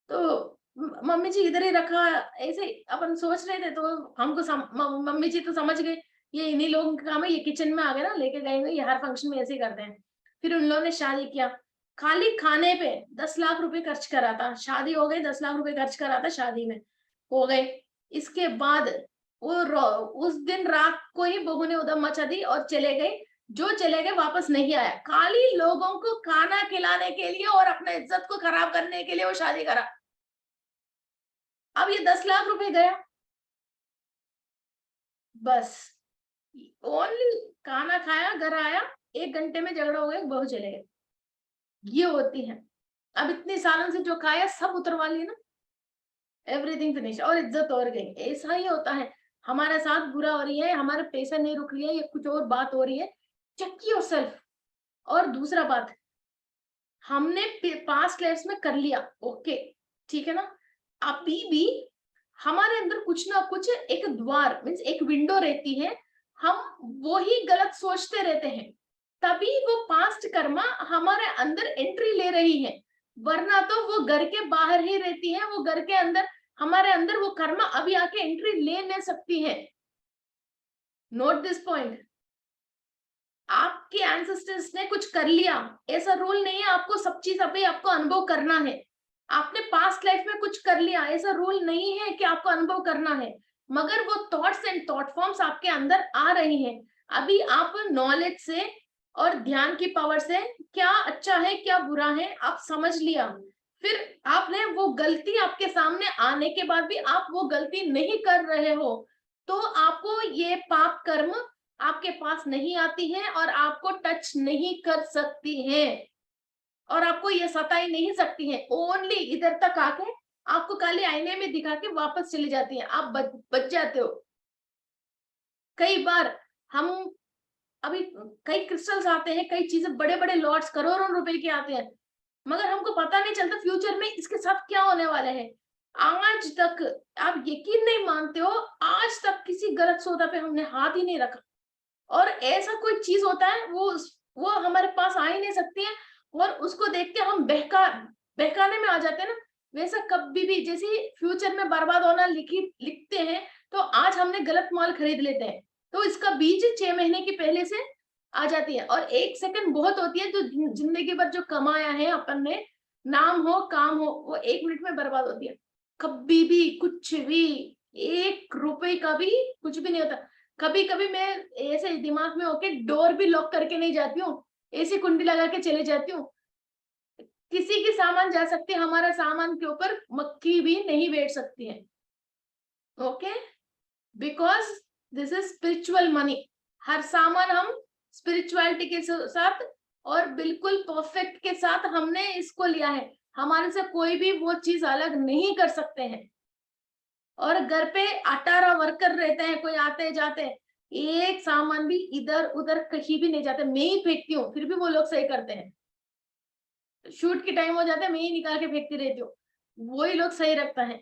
तो मम्मी जी इधर ही रखा, ऐसे अपन सोच रहे थे, तो हमको मम्मी जी तो समझ गए ये इन्हीं लोगों का काम है, ये किचन में आ गए ना लेके गए, ये हर फंक्शन में ऐसे ही करते हैं। फिर उन लोगों ने शादी किया, खाली खाने पे 10 लाख रुपए खर्च करा था, शादी हो गई 10 लाख रुपए खर्च करा था, शादी में हो गए। इसके बाद वो उस दिन रात को ही बहू ने उधम मचा दी और चले गए, जो चले गए वापस नहीं आया, खाली लोगों को खाना खिलाने के लिए और अपने इज्जत को खराब करने के लिए वो शादी करा। अब ये 10 लाख रुपए गया, बस ओनली खाना खाया, घर आया, 1 घंटे में झगड़ा हो गया, बहू चले गए। ये होती है। अब इतने सालों से जो खाया सब उतरवा लिया ना, एवरीथिंग फिनिश, और इज्जत और गई। ऐसा ही होता है, हमारे साथ बुरा हो रही है, हमारे पैसा नहीं रुक रही है, ये कुछ और बात हो रही है, चेक योरसेल्फ। और दूसरा बात, हमने पास्ट लाइफ में कर लिया, ओके ठीक है ना, अभी भी हमारे अंदर कुछ ना कुछ एक द्वार मीन्स एक विंडो रहती है, हम वो ही गलत सोचते रहते हैं, तभी वो पास्ट कर्मा हमारे अंदर एंट्री ले रही है, वरना तो वो घर के बाहर ही रहती है, वो घर के अंदर हमारे अंदर वो कर्मा अभी आके एंट्री ले नहीं सकती है। नोट दिस पॉइंट, आपके एंसेस्टर्स ने कुछ कर लिया, ऐसा रूल नहीं है आपको सब चीज अभी आपको अनुभव करना है। आपने पास्ट लाइफ में कुछ कर लिया, ऐसा रूल नहीं है कि आपको अनुभव करना है, मगर वो थॉट्स एंड थॉट फॉर्म्स आपके अंदर आ रही हैं। अभी आप नॉलेज से और ध्यान की पावर से क्या अच्छा है क्या बुरा है आप समझ लिया, फिर आपने वो गलती आपके सामने आने के बाद भी आप वो गलती नहीं कर रहे हो, तो आपको ये पाप कर्म आपके पास नहीं आती है और आपको टच नहीं कर सकती है, और आपको ये सता ही नहीं सकती है। ओनली इधर तक आके आपको काले आईने में दिखा के वापस चली जाती है, आप बच जाते हो। कई बार हम अभी कई क्रिस्टल्स आते हैं, कई चीजें बड़े बड़े लॉट्स करोड़ों रुपए के आते हैं, मगर हमको पता नहीं चलता फ्यूचर में इसके साथ क्या होने वाला है। आज तक आप यकीन नहीं मानते हो, आज तक किसी गलत सौदा पे हमने हाथ ही नहीं रखा, और ऐसा कोई चीज होता है वो हमारे पास आ ही नहीं सकती है, और उसको देख के हम बहकाने में आ जाते हैं ना। वैसा कभी भी जैसे फ्यूचर में बर्बाद होना लिखते हैं, तो आज हमने गलत माल खरीद लेते हैं, तो इसका बीज 6 महीने की पहले से आ जाती है, और 1 सेकंड बहुत होती है, जो जिंदगी भर जो कमाया है अपन ने, नाम हो काम हो, वो 1 मिनट में बर्बाद होती है। कभी भी कुछ भी 1 रुपए का भी कुछ भी नहीं होता। कभी कभी मैं ऐसे दिमाग में होके डोर भी लॉक करके नहीं जाती हूँ, ऐसी कुंडी लगा के चले जाती हूँ। किसी की सामान जा सकती है, हमारा सामान के ऊपर मक्खी भी नहीं बैठ सकती है। Okay, because this is spiritual money. हर सामान हम स्पिरिचुअलिटी के साथ और बिल्कुल परफेक्ट के साथ हमने इसको लिया है, हमारे से कोई भी वो चीज अलग नहीं कर सकते हैं। और घर पे 18 वर्कर रहते हैं, कोई आते जाते हैं, एक सामान भी इधर उधर कहीं भी नहीं जाता, मैं ही फेंकती हूँ, फिर भी वो लोग सही करते हैं। शूट की टाइम हो जाता है, मैं ही निकाल के फेंकती रहती हूँ, वही लोग सही रखता है,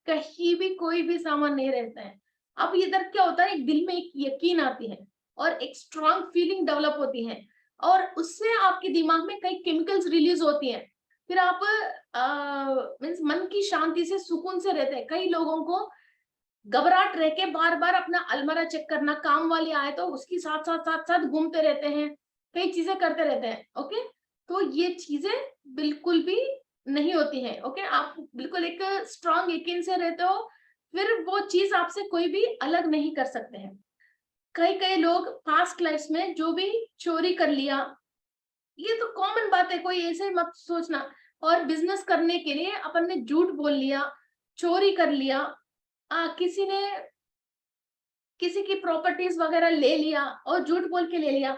कहीं भी कोई भी सामान नहीं रहता है। अब इधर क्या होता है, एक दिल में एक यकीन आती है और एक स्ट्रांग फीलिंग डेवलप होती है, और उससे आपके दिमाग में कई केमिकल्स रिलीज होती हैं। फिर आप मीन्स मन की शांति से सुकून से रहते हैं। कई लोगों को घबराहट रह के बार बार अपना अलमारा चेक करना, काम वाले आए तो उसकी साथ साथ घूमते रहते हैं, कई चीजें करते रहते हैं। ओके, तो ये चीजें बिल्कुल भी नहीं होती है। ओके, आप बिल्कुल एक स्ट्रांग यकीन से रहते हो, फिर वो चीज आपसे कोई भी अलग नहीं कर सकते हैं। कई कई लोग पास्ट लाइफ में जो भी चोरी कर लिया, ये तो कॉमन बात है, कोई ऐसे मत सोचना। और बिजनेस करने के लिए अपन ने झूठ बोल लिया, चोरी कर लिया, किसी ने किसी की प्रॉपर्टीज वगैरह ले लिया और झूठ बोल के ले लिया।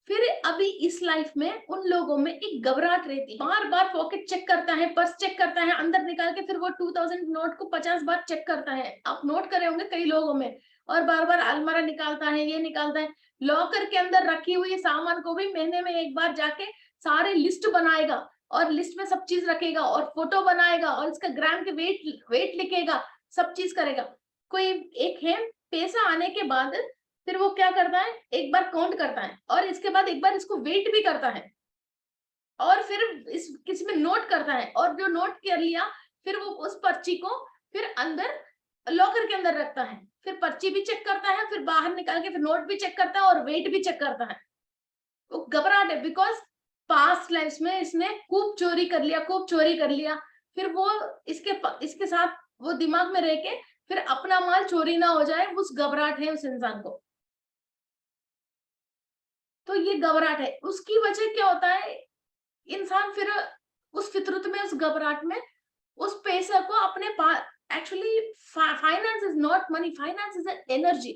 फिर अभी इस लाइफ में उन लोगों में एक घबराहट रहती है, बार बार पॉकेट चेक करता है, पर्स चेक करता है, अंदर निकाल के फिर वो 2000 नोट को 50 बार चेक करता है। आप नोट करे होंगे कई लोगों में। और बार बार अलमारा निकालता है, ये निकालता है, लॉकर के अंदर रखी हुई सामान को भी महीने में एक बार जाके सारे लिस्ट बनाएगा, और लिस्ट में सब चीज रखेगा और फोटो बनाएगा और इसका ग्राम के वेट लिखेगा, सब चीज करेगा। कोई एक है, पैसा आने के बाद फिर वो क्या करता है, एक बार काउंट करता है और इसके बाद एक बार इसको वेट भी करता है, और फिर इस किसी में नोट करता है, और जो नोट कर लिया फिर वो उस पर्ची को फिर अंदर लॉकर के अंदर रखता है, फिर पर्ची भी चेक करता है, फिर बाहर निकाल के फिर नोट भी चेक करता है और वेट भी चेक करता है। वो घबराहट है, बिकॉज पास्ट लाइफ में इसने खूब चोरी कर लिया, खूब चोरी कर लिया, फिर वो इसके साथ वो दिमाग में रह के फिर अपना माल चोरी ना हो जाए, उस घबराहट है उस इंसान को। तो ये घबराहट है, उसकी वजह क्या होता है, इंसान फिर उस फितरत में, उस घबराहट में उस पैसे को अपने पास, actually finance is not money, finance is an energy.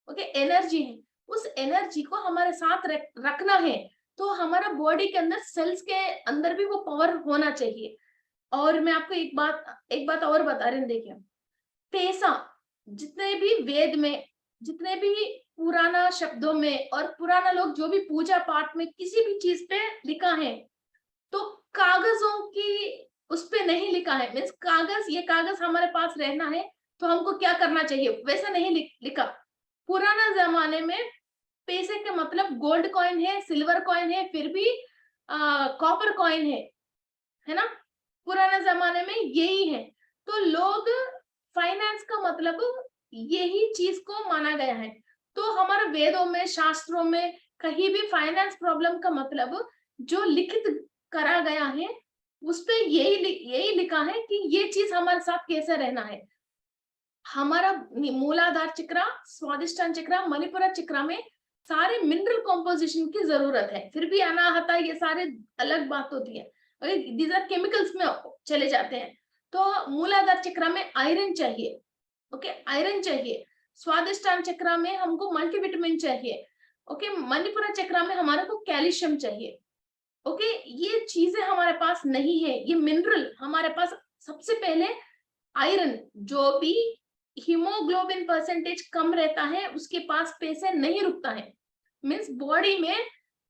Okay, energy है, उस एनर्जी को हमारे साथ रखना है, तो हमारा बॉडी के अंदर, सेल्स के अंदर भी वो पावर होना चाहिए। और मैं आपको एक बात और बता रही हूँ, देखिए, पैसा जितने भी वेद में, जितने भी पुराना शब्दों में, और पुराना लोग जो भी पूजा पाठ में किसी भी चीज पे लिखा है, तो कागजों की उस पे नहीं लिखा है। मीन्स कागज, ये कागज हमारे पास रहना है तो हमको क्या करना चाहिए, वैसा नहीं लिखा। पुराना जमाने में पैसे के मतलब गोल्ड कॉइन है, सिल्वर कॉइन है, फिर भी कॉपर कॉइन है ना, पुराने जमाने में यही है। तो लोग, फाइनेंस का मतलब यही चीज को माना गया है। तो हमारे वेदों में, शास्त्रों में कहीं भी फाइनेंस प्रॉब्लम का मतलब जो लिखित करा गया है, उस पे यही लिखा है कि ये चीज हमारे साथ कैसे रहना है। हमारा मूलाधार चक्रा, स्वादिष्टान चक्रा, मणिपुरा चक्रा में सारे मिनरल कॉम्पोजिशन की जरूरत है। फिर भी अनाहता, ये सारे अलग बात होती है, दीज आर केमिकल्स में चले जाते हैं। तो मूलाधार चक्रा में आयरन चाहिए, ओके, आयरन चाहिए। स्वादिष्टान चक्रा में हमको मल्टीविटामिन चाहिए, ओके, मणिपुरा चक्रा में हमारे को कैल्शियम चाहिए। ओके, ये चीजें हमारे पास नहीं है, ये मिनरल हमारे पास। सबसे पहले आयरन, जो भी हीमोग्लोबिन परसेंटेज कम रहता है उसके पास पैसे नहीं रुकता है। मीन्स बॉडी में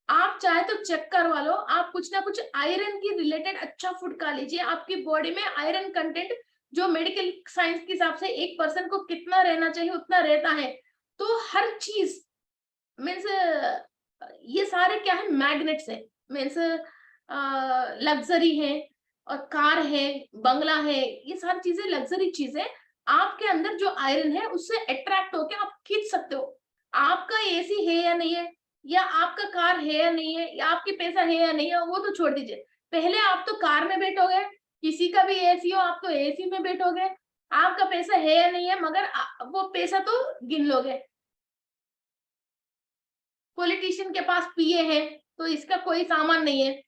आप चाहे तो चेक करवा लो, आप कुछ ना कुछ आयरन की रिलेटेड अच्छा फूड खा लीजिए, आपकी बॉडी में आयरन कंटेंट जो मेडिकल साइंस के हिसाब से एक पर्सन को कितना रहना चाहिए उतना रहता है। तो हर चीज, मीन्स ये सारे क्या है, मैग्नेट्स है। मीन्स लग्जरी है, और कार है, बंगला है, ये सारी चीजें लग्जरी चीजें, आपके अंदर जो आयरन है उससे अट्रैक्ट होके आप खींच सकते हो। आपका एसी है या नहीं है, या आपका कार है या नहीं है, या आपके पैसा है या नहीं है, वो तो छोड़ दीजिए। पहले आप तो कार में बैठोगे, किसी का भी एसी हो आप तो एसी में बैठोगे, आपका पैसा है या नहीं है, मगर वो पैसा तो गिन लोगे। पॉलिटिशियन के पास पीए है तो इसका कोई सामान नहीं है,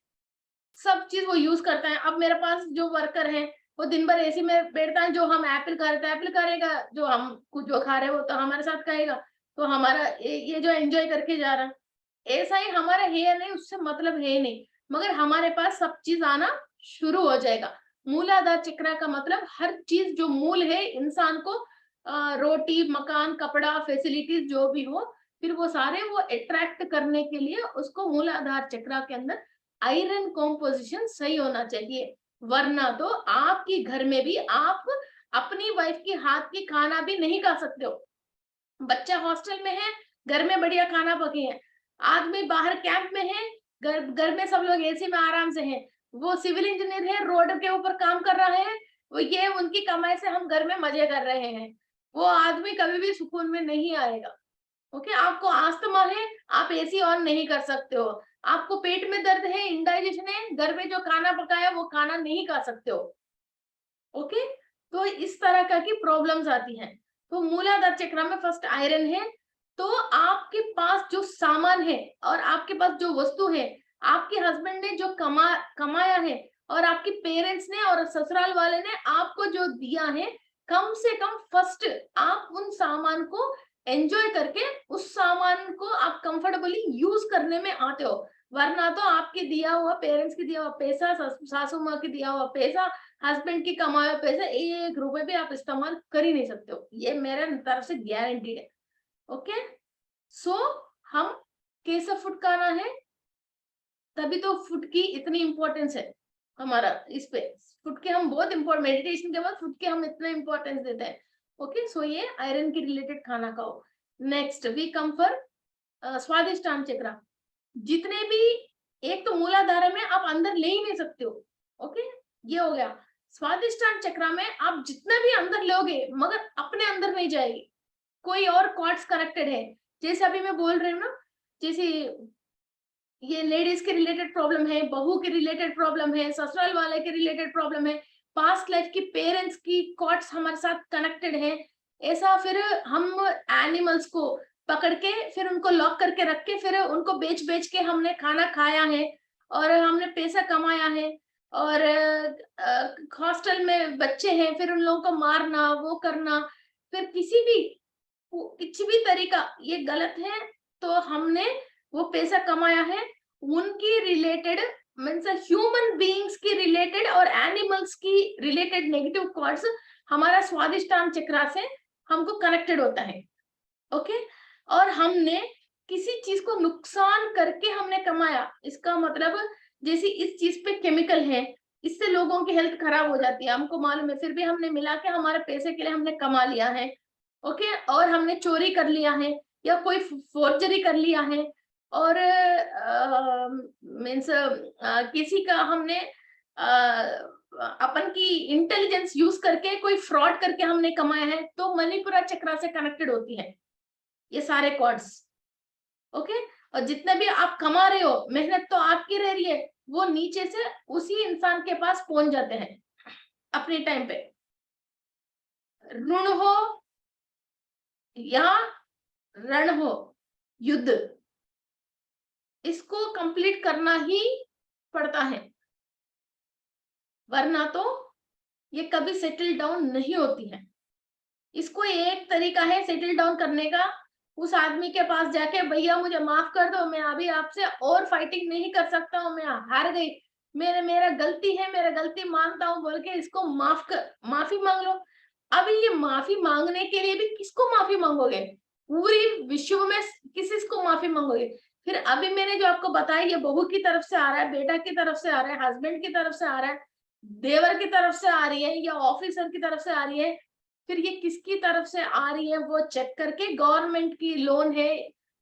सब चीज वो यूज करता है। अब मेरे पास जो वर्कर है वो दिन भर एसी में बैठता है, जो हम एप्पल खा रहे थे एप्पल करेगा, जो हम कुछ जो खा रहे हैं वो तो हमारे साथ खाएगा। तो हमारा ये जो एंजॉय करके जा रहा है, ऐसा ही हमारा है या नहीं उससे मतलब है ही नहीं, मगर हमारे पास सब चीज आना शुरू हो जाएगा। मूलाधार चक्र का मतलब हर चीज जो मूल है इंसान को, रोटी, मकान, कपड़ा, फैसिलिटीज जो भी हो, फिर वो सारे वो अट्रैक्ट करने के लिए उसको मूलाधार चक्र के अंदर आयरन कॉम्पोजिशन सही होना चाहिए, वरना तो आपकी घर में भी आप अपनी वाइफ की हाथ की खाना भी नहीं खा सकते हो। बच्चा हॉस्टल में है, घर में बढ़िया खाना पके है, आदमी बाहर कैंप में है, घर में सब लोग एसी में आराम से हैं, वो सिविल इंजीनियर है, रोड के ऊपर काम कर रहा है, वो ये उनकी कमाई से हम घर में मजे कर रहे हैं, वो आदमी कभी भी सुकून में नहीं आएगा। ओके, आपको अस्थमा है, आप एसी ऑन नहीं कर सकते हो, आपको पेट में दर्द है, इंडाइजेशन है, घर में जो खाना पकाया वो खाना नहीं खा सकते हो। ओके, तो इस तरह का की प्रॉब्लम्स आती हैं। तो मूलाधार चक्र में फर्स्ट आयरन है, तो आपके पास जो सामान है और आपके पास जो वस्तु है, आपके हस्बैंड ने जो कमाया है और आपके पेरेंट्स ने और ससुराल वाले ने आपको जो दिया है, कम से कम फर्स्ट आप उन सामान को एंजॉय करके उस सामान को आप कंफर्टेबली यूज करने में आते हो, वरना तो आपके दिया हुआ, पेरेंट्स की दिया हुआ पैसा, सासू माँ की दिया हुआ पैसा, हस्बैंड की कमाया हुआ पैसा, 1 रुपए भी आप इस्तेमाल कर ही नहीं सकते हो, ये मेरे तरफ से गारंटीड है। ओके, सो हम कैसा फूड खाना है, तभी तो फूड की इतनी इंपॉर्टेंस है हमारा इस पे, फूड के हम बहुत इंपॉर्टेंट, मेडिटेशन के बाद फूड के हम इतना इंपॉर्टेंस देते हैं। ओके, सो ये आयरन के रिलेटेड खाना खाओ। नेक्स्ट वी कम फॉर स्वादिष्टान चक्र। जितने भी, एक तो मूलाधार में आप अंदर ले ही नहीं सकते हो, ओके, ये हो गया। स्वादिष्टान चक्र में आप जितना भी अंदर लोगे मगर अपने अंदर नहीं जाएगी, कोई और कॉर्ड्स कनेक्टेड है, जैसे अभी मैं बोल रही हूँ ना, जैसे ये लेडीज के रिलेटेड प्रॉब्लम है, बहू के रिलेटेड प्रॉब्लम है, ससुराल वाले के रिलेटेड प्रॉब्लम है, पास्ट लाइफ की पेरेंट्स की कॉर्ड्स हमारे साथ कनेक्टेड है, ऐसा फिर हम एनिमल्स को पकड़ के फिर उनको लॉक करके रख के फिर उनको बेच बेच के हमने खाना खाया है और हमने पैसा कमाया है, और हॉस्टल में बच्चे हैं, फिर उन लोगों को मारना, वो करना, फिर किसी भी कुछ भी तरीका ये गलत है। तो हमने वो पैसा कमाया है उनकी रिलेटेड, मीन्स ह्यूमन बीइंग्स की रिलेटेड और एनिमल्स की रिलेटेड नेगेटिव कॉर्ड्स हमारा स्वादिष्टान चक्र से हमको कनेक्टेड होता है। ओके, और हमने किसी चीज को नुकसान करके हमने कमाया, इसका मतलब जैसे इस चीज पे केमिकल है, इससे लोगों की हेल्थ खराब हो जाती है, हमको मालूम है, फिर भी हमने मिला के हमारे पैसे के लिए हमने कमा लिया है। ओके, और हमने चोरी कर लिया है या कोई फोर्जरी कर लिया है, और मीन्स किसी का हमने अपन की इंटेलिजेंस यूज करके कोई फ्रॉड करके हमने कमाया है, तो मणिपुरा चक्र से कनेक्टेड होती है ये सारे कॉर्ड्स। ओके, और जितने भी आप कमा रहे हो, मेहनत तो आपकी रह रही है, वो नीचे से उसी इंसान के पास पहुंच जाते हैं अपने टाइम पे। ऋण हो या रण हो, युद्ध, इसको कंप्लीट करना ही पड़ता है, वरना तो ये कभी सेटल डाउन नहीं होती है। इसको एक तरीका है सेटल डाउन करने का, उस आदमी के पास जाके, भैया मुझे माफ कर दो, मैं अभी आपसे और फाइटिंग नहीं कर सकता हूँ, मैं हार गई, मेरा गलती है, मेरा गलती मानता हूँ बोल के इसको माफी मांग लो। अभी ये माफी मांगने के लिए भी किसको माफी मांगोगे, पूरी विश्व में किसको माफी मांगोगे? फिर अभी मैंने जो आपको बताया, ये बहू की तरफ से आ रहा है, बेटा की तरफ से आ रहा है, हस्बैंड की तरफ से आ रहा है, देवर की तरफ से आ रही है या ऑफिसर की तरफ से आ रही है, फिर ये किसकी तरफ से आ रही है वो चेक करके, गवर्नमेंट की लोन है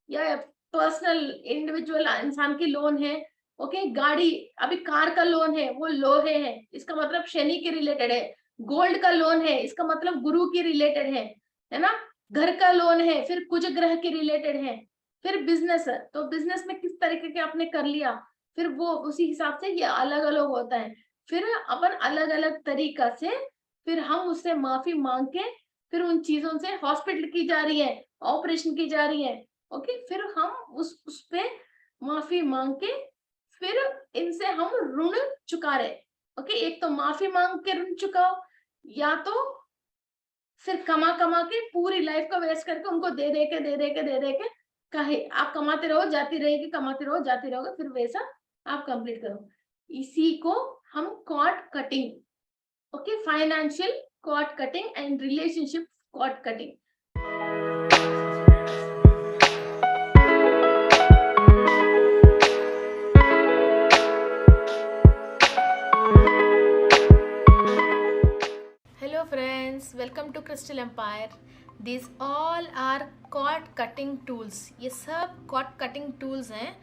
या पर्सनल इंडिविजुअल इंसान की लोन है। ओके, गाड़ी, अभी कार का लोन है, वो लोहे है, इसका मतलब शनि के रिलेटेड है, गोल्ड का लोन है, इसका मतलब गुरु की रिलेटेड है ना, घर का लोन है, फिर कुछ ग्रह के रिलेटेड है, फिर बिजनेस है, तो बिजनेस में किस तरीके के आपने कर लिया, फिर वो उसी हिसाब से ये अलग अलग होता है, फिर अपन अलग अलग तरीका से फिर हम उससे माफी मांग के फिर उन चीजों से हॉस्पिटल की जा रही है, ऑपरेशन की जा रही है। ओके, फिर हम उस पे माफी मांग के फिर इनसे हम ऋण चुका रहे। ओके, एक तो माफी मांग के ऋण चुकाओ, या तो फिर कमा कमा के पूरी लाइफ को वेस्ट करके उनको दे दे के कहे आप कमाते रहो, जाती रहेगी, कमाते रहो, जाती रहोगे, फिर वैसा आप कंप्लीट करो। इसी को हम cord cutting, okay, financial cord cutting and relationship cord cutting friends, welcome to Crystal Empire. These all are cord cutting tools. ये सब cord cutting tools हैं.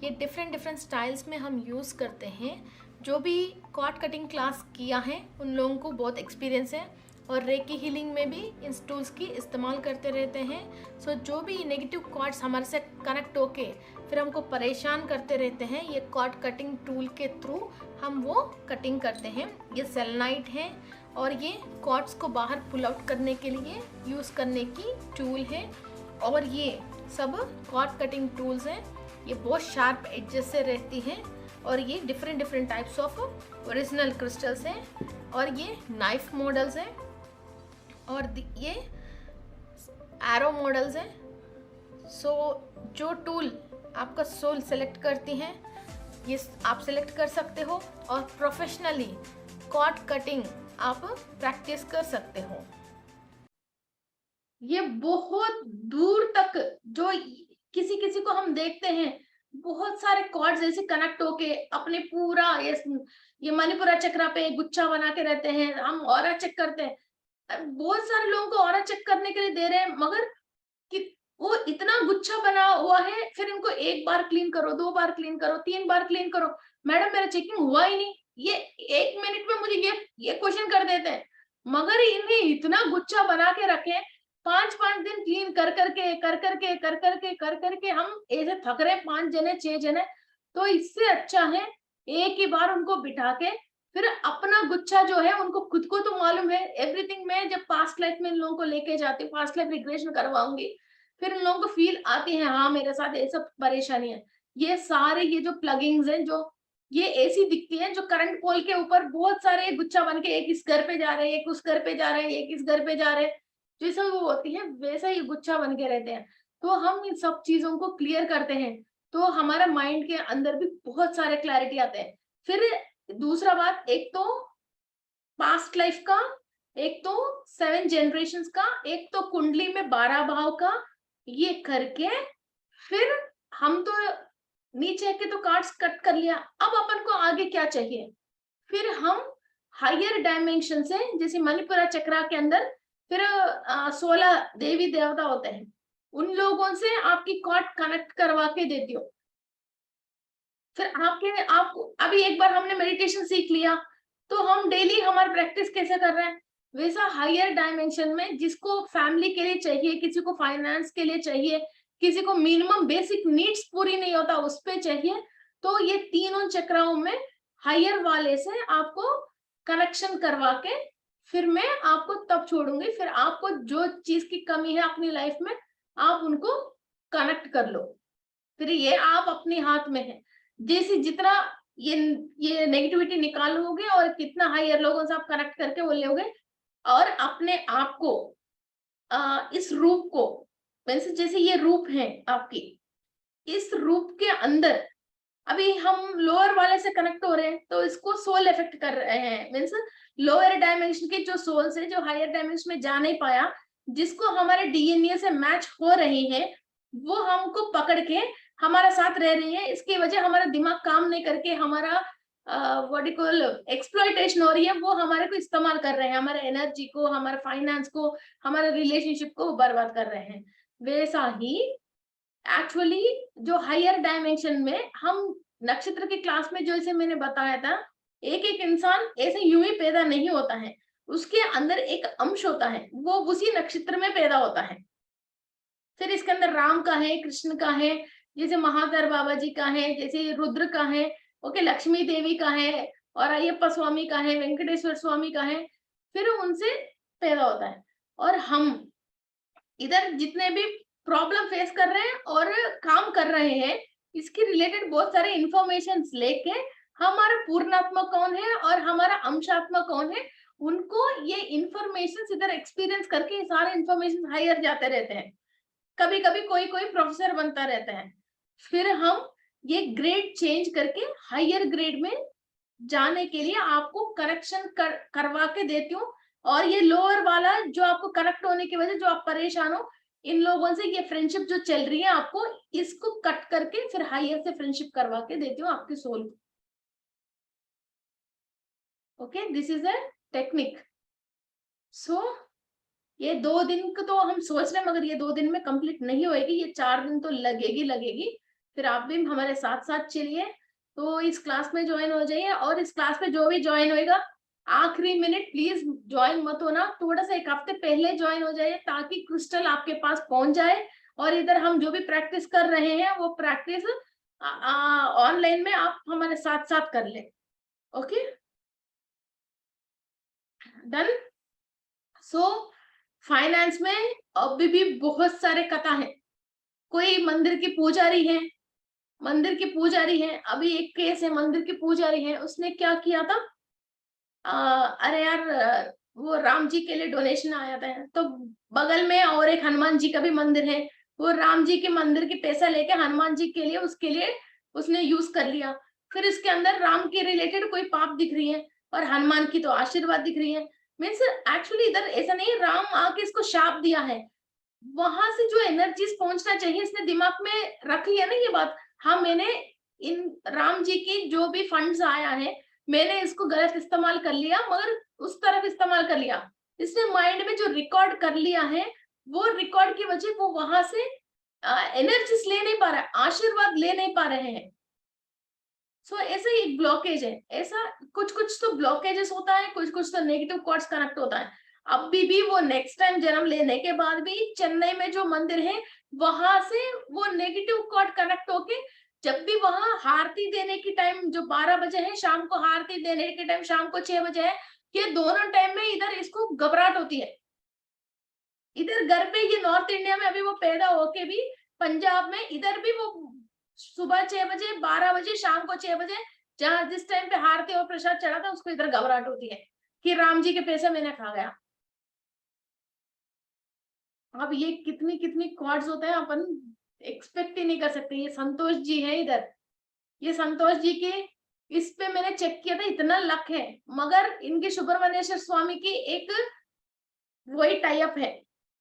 ये different styles में हम use करते हैं. जो भी cord cutting class किया है उन लोगों को बहुत experience है और रेकी हीलिंग में भी इन टूल्स की इस्तेमाल करते रहते हैं. सो जो भी नेगेटिव कॉर्ड्स हमारे से कनेक्ट होके फिर हमको परेशान करते रहते हैं, ये कॉर्ड कटिंग टूल के थ्रू हम वो कटिंग करते हैं. ये सेलेनाइट है और ये कॉर्ड्स को बाहर पुल आउट करने के लिए यूज़ करने की टूल है. और ये सब कॉर्ड कटिंग टूल्स हैं. ये बहुत शार्प एजेस से रहती हैं और ये different types of original crystals हैं और ये नाइफ मॉडल्स हैं और ये एरो मॉडल्स हैं. सो जो टूल आपका सोल सेलेक्ट करती हैं ये आप सेलेक्ट कर सकते हो और प्रोफेशनली कॉर्ड कटिंग आप प्रैक्टिस कर सकते हो. ये बहुत दूर तक जो किसी को हम देखते हैं बहुत सारे कॉर्ड्स ऐसे कनेक्ट होके अपने पूरा ये मणिपुरा चक्रा पे गुच्छा बना के रहते हैं. हम ऑरा चेक करते हैं, बहुत सारे लोगों को ऑरा चेक करने के लिए दे रहे हैं, मगर कि वो इतना गुच्छा बना हुआ है. फिर इनको एक बार क्लीन करो, 2 बार क्लीन करो, 3 बार क्लीन करो. मैडम मेरा चेकिंग हुआ ही नहीं. ये 1 मिनट में मुझे ये क्वेश्चन कर देते हैं, मगर इन्हें इतना गुच्छा बना के रखे 5 दिन क्लीन कर करके हम ऐसे थक रहे 5 जने 6 जने. तो इससे अच्छा है एक ही बार उनको बिठा के फिर अपना गुच्छा जो है उनको खुद को तो मालूम है एवरीथिंग. मैं जब पास्ट लाइफ में इन लोगों को लेके जाती हूँ, पास्ट लाइफ रिग्रेशन करवाऊंगी, फिर इन लोगों को फील आती है हाँ मेरे साथ ये सब परेशानी है. ये सारे ये जो प्लगिंग्स हैं जो ये ऐसी दिखती है जो करंट पोल के ऊपर बहुत सारे गुच्छा बन के एक इस घर पे जा रहे हैं, एक उस घर पे जा रहे हैं, एक इस घर पे जा रहे हैं, जैसा वो होती है वैसा ये गुच्छा बन के रहते हैं. तो हम इन सब चीजों को क्लियर करते हैं तो हमारा माइंड के अंदर भी बहुत सारे क्लैरिटी आते हैं. फिर दूसरा बात, एक तो पास्ट लाइफ का, एक तो 7 जनरेशंस का, एक तो कुंडली में 12 भाव का, ये करके फिर हम तो नीचे के तो कार्ड्स कट कर लिया. अब अपन को आगे क्या चाहिए? फिर हम हायर डायमेंशन से, जैसे मणिपुरा चक्रा के अंदर फिर 16 देवी देवता होते हैं, उन लोगों से आपकी कॉर्ड कनेक्ट करवा के देती हो. फिर आपको अभी एक बार हमने मेडिटेशन सीख लिया तो हम डेली हमारी प्रैक्टिस कैसे कर रहे हैं, वैसा हायर डायमेंशन में जिसको फैमिली के लिए चाहिए, किसी को फाइनेंस के लिए चाहिए, किसी को मिनिमम बेसिक नीड्स पूरी नहीं होता उस पे चाहिए, तो ये तीनों चक्राओं में हायर वाले से आपको कनेक्शन करवा के फिर मैं आपको तब छोड़ूंगी. फिर आपको जो चीज की कमी है अपनी लाइफ में आप उनको कनेक्ट कर लो. फिर ये आप अपने हाथ में है. जैसे जितना ये नेगेटिविटी निकालोगे और कितना हायर लोगों से आप कनेक्ट करके वो लोगे और अपने आप को इस रूप को, वैसे जैसे ये रूप है आपकी, इस रूप के अंदर अभी हम लोअर वाले से कनेक्ट हो रहे हैं तो इसको सोल इफेक्ट कर रहे हैं. मीन्स लोअर डायमेंशन के जो सोल से जो हायर डायमेंशन में जा नहीं पाया, जिसको हमारे डीएनए से मैच हो रही है, वो हमको पकड़ के हमारा साथ रह रही है. इसकी वजह हमारा दिमाग काम नहीं करके हमारा व्हाट यू कॉल एक्सप्लॉइटेशन हो रही है, वो हमारे को इस्तेमाल कर रहे हैं, हमारे एनर्जी को, हमारे फाइनेंस को, हमारे रिलेशनशिप को बर्बाद कर रहे हैं. वैसा ही एक्चुअली जो हायर डायमेंशन में हम नक्षत्र की क्लास में जैसे मैंने बताया था, एक इंसान ऐसे यूं ही पैदा नहीं होता है, उसके अंदर एक अंश होता है, वो उसी नक्षत्र में पैदा होता है. फिर इसके अंदर राम का है, कृष्ण का है, जैसे महादेव बाबा जी का है, जैसे रुद्र का है, ओके, लक्ष्मी देवी का है और अयप्पा स्वामी का है, वेंकटेश्वर स्वामी का है. फिर उनसे पैदा होता है. और हम इधर जितने भी प्रॉब्लम फेस कर रहे हैं और काम कर रहे हैं, इसके रिलेटेड बहुत सारे इंफॉर्मेशन लेके हमारा पूर्णात्मा कौन है और हमारा अंशात्मा कौन है, उनको ये इंफॉर्मेशन इधर एक्सपीरियंस करके सारे इंफॉर्मेशन हायर जाते रहते हैं. कभी कभी कोई प्रोफेसर बनता रहता है. फिर हम ये ग्रेड चेंज करके हायर ग्रेड में जाने के लिए आपको करेक्शन करवा के देती हूँ. और ये लोअर वाला जो आपको करेक्ट होने की वजह जो आप परेशान हो, इन लोगों से ये फ्रेंडशिप जो चल रही है आपको इसको कट करके फिर हायर से फ्रेंडशिप करवा के देती हूँ आपके सोल को. Okay, this is a technique. So ये 2 दिन को तो हम सोच रहे हैं, मगर ये 2 दिन में कंप्लीट नहीं होएगी, ये 4 दिन तो लगेगी। फिर आप भी हमारे साथ साथ चलिए, तो इस क्लास में ज्वाइन हो जाइए। और इस क्लास में जो भी ज्वाइन होएगा, आखिरी मिनट प्लीज ज्वाइन मत होना, थोड़ा सा 1 हफ्ते पहले ज्वाइन हो जाइए, ताकि क्रिस्टल आपके पास पहुंच जाए। और इधर हम जो भी प्रैक्टिस कर रहे हैं वो प्रैक्टिस ऑनलाइन में आप हमारे साथ साथ कर ले। Okay, done. सो फाइनेंस में अभी भी बहुत सारे कथा है। कोई मंदिर की पुजारी है, अभी एक केस है, मंदिर की पुजारी है, उसने क्या किया था, अरे यार, वो राम जी के लिए डोनेशन आया था, तो बगल में और एक हनुमान जी का भी मंदिर है, वो राम जी के मंदिर के पैसा लेके हनुमान जी के लिए, उसके लिए उसने यूज कर लिया। फिर इसके अंदर राम के रिलेटेड कोई पाप दिख रही है और हनुमान की तो आशीर्वाद दिख रही है। मीन्स एक्चुअली इधर ऐसा नहीं है, राम आके इसको शाप दिया है, वहां से जो एनर्जीज पहुंचना चाहिए इसने दिमाग में रख लिया ना ये बात। हाँ, मैंने इन राम जी की जो भी फंड्स आया है, मैंने इसको गलत इस्तेमाल कर लिया, मगर उस तरफ इस्तेमाल कर लिया। इसने माइंड में जो रिकॉर्ड कर लिया है, वो रिकॉर्ड की वजह वो वहां से एनर्जीज ले नहीं पा रहा है, आशीर्वाद ले नहीं पा रहे हैं। सो ऐसा ही एक ब्लॉकेज है। ऐसा कुछ कुछ तो ब्लॉकेजेस होता है, कुछ कुछ तो नेगेटिव कॉर्ड्स कनेक्ट होता है। अभी भी वो नेक्स्ट टाइम जन्म लेने के बाद भी चेन्नई में जो मंदिर है, वहां से वो नेगेटिव कॉर्ड कनेक्ट होके, जब भी वहां आरती देने की टाइम जो 12 बजे है शाम को, आरती देने के टाइम शाम को 6 बजे है, ये दोनों टाइम में इधर इसको घबराहट होती है। इधर घर पे, ये नॉर्थ इंडिया में अभी वो पैदा होके भी, पंजाब में इधर भी वो सुबह 6 बजे, 12 बजे, शाम को 6 बजे, जहां जिस टाइम पे आरती और प्रसाद चढ़ा था, उसको इधर घबराहट होती है कि राम जी के पैसे मैंने खा गया। अब ये कितनी कितनी कॉर्ड्स होते हैं, अपन एक्सपेक्ट ही नहीं कर सकते। ये संतोष जी है इधर, ये संतोष जी के, इस पे मैंने चेक किया था, इतना लक है, मगर इनके सुब्रमण्येश्वर स्वामी की एक वही टाई अप है।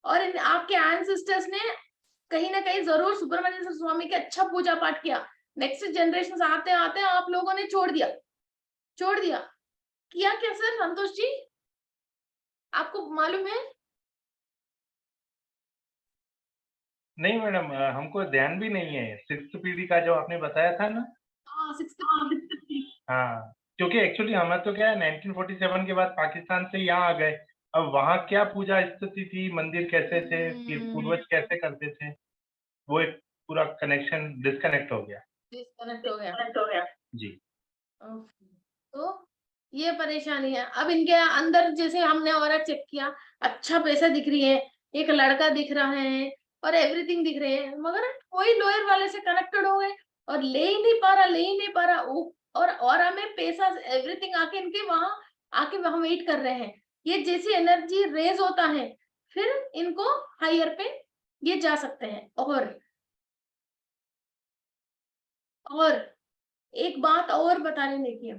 और आपके एंसेस्टर्स ने कहीं ना कहीं जरूर सुब्रमण्येश्वर स्वामी के अच्छा पूजा पाठ किया। नेक्स्ट जनरेशन आते आते आप लोगों ने छोड़ दिया। किया क्या सर संतोष जी, आपको मालूम है? नहीं मैडम, हमको ध्यान भी नहीं है। 6th पीढ़ी का जो आपने बताया था ना। हाँ, 60। हाँ, क्योंकि एक्चुअली हमें तो क्या है, 1947 के बाद पाकिस्तान से यहाँ आ गए। अब वहाँ क्या पूजा स्थिति थी, मंदिर कैसे थे, फिर पूर्वज कैसे करते थे, वो एक पूरा कनेक्शन डिस्कनेक्ट हो गया। डिस्कनेक्ट हो गया जी। तो ये परेशानी है। अब इनके अंदर जैसे हमने और चेक किया, अच्छा पैसा दिख रही है, एक लड़का दिख रहा है और एवरीथिंग दिख रहे हैं, मगर कोई लोअर वाले से कनेक्टेड हो गए और ले ही नहीं पा रहा और हमें पैसा एवरीथिंग आके इनके वहां आके वहां वेट कर रहे हैं। ये जैसी एनर्जी रेज होता है, फिर इनको हायर पे ये जा सकते हैं। और एक बात और बताने देखिए,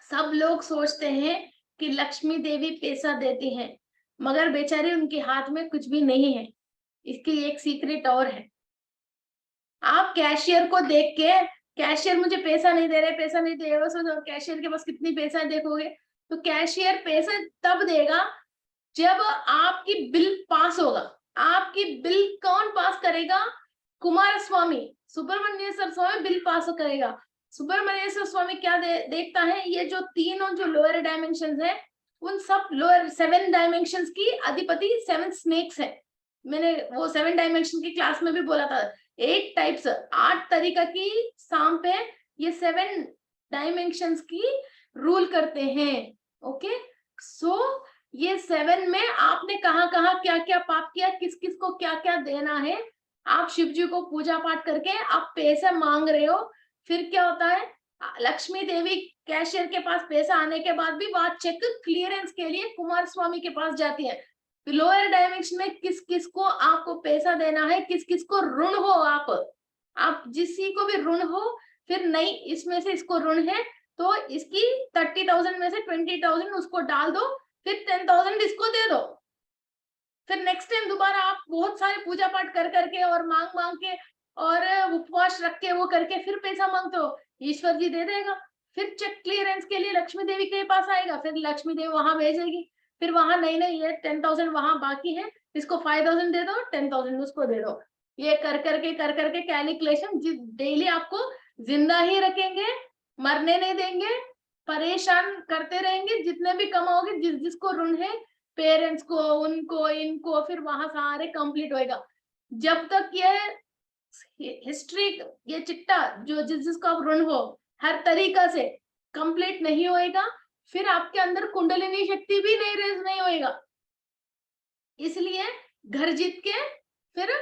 सब लोग सोचते हैं कि लक्ष्मी देवी पैसा देती हैं, मगर बेचारी उनके हाथ में कुछ भी नहीं है। इसकी एक सीक्रेट और है। आप कैशियर को देख के, कैशियर मुझे पैसा नहीं दे रहे, सोचो कैशियर के पास कितनी पैसा है देखोगे, तो कैशियर पैसा तब देगा जब आपकी बिल पास होगा। आपकी बिल कौन पास करेगा? कुमार स्वामी, सुब्रमण्येश्वर स्वामी बिल पास करेगा। सुब्रमण्येश्वर स्वामी क्या देखता है, ये जो तीनों जो लोअर डायमेंशन है, उन सब लोअर 7 डायमेंशन की अधिपति 7 स्नेक्स है। मैंने वो 7 डायमेंशन की क्लास में भी बोला था, 8 टाइप्स, 8 तरीका की सांप है, ये 7 डायमेंशन की रूल करते हैं। ओके, सो ये 7 में आपने कहाँ कहाँ क्या क्या पाप किया, किस किस को क्या क्या देना है, आप शिव जी को पूजा पाठ करके आप पैसा मांग रहे हो, फिर क्या होता है, लक्ष्मी देवी कैशियर के पास पैसा आने के बाद भी बात चेक क्लियरेंस के लिए कुमार स्वामी के पास जाती है। लोअर डायमेंशन में किस किस को आपको पैसा देना है, किस किस को ऋण हो, आप जिसी को भी ऋण हो, फिर नहीं इसमें से इसको ऋण है तो इसकी 30,000 में से 20,000 उसको डाल दो, फिर 10,000 इसको दे दो। फिर नेक्स्ट टाइम दोबारा आप बहुत सारे पूजा पाठ कर करके और मांग के और उपवास रख के वो करके फिर पैसा मांगते हो, ईश्वर जी दे देगा। फिर चेक क्लियरेंस के लिए लक्ष्मी देवी के पास आएगा, फिर लक्ष्मी देवी वहां भेजेगी, फिर वहां नहीं नहीं ये 10,000 वहां बाकी है, इसको 5,000 दे दो, 10,000 उसको दे दो। ये कर करके कैलकुलेशन डेली आपको जिंदा ही रखेंगे, मरने नहीं देंगे, परेशान करते रहेंगे। जितने भी कमाओगे, जिसको ऋण है, पेरेंट्स को, उनको, इनको, फिर वहां सारे कंप्लीट होएगा। जब तक ये हिस्ट्री, ये चिट्टा जो जिसको आप ऋण हो, हर तरीका से कंप्लीट नहीं होएगा, फिर आपके अंदर कुंडलिनी शक्ति भी नहीं रेज नहीं होएगा। इसलिए घर जीत के फिर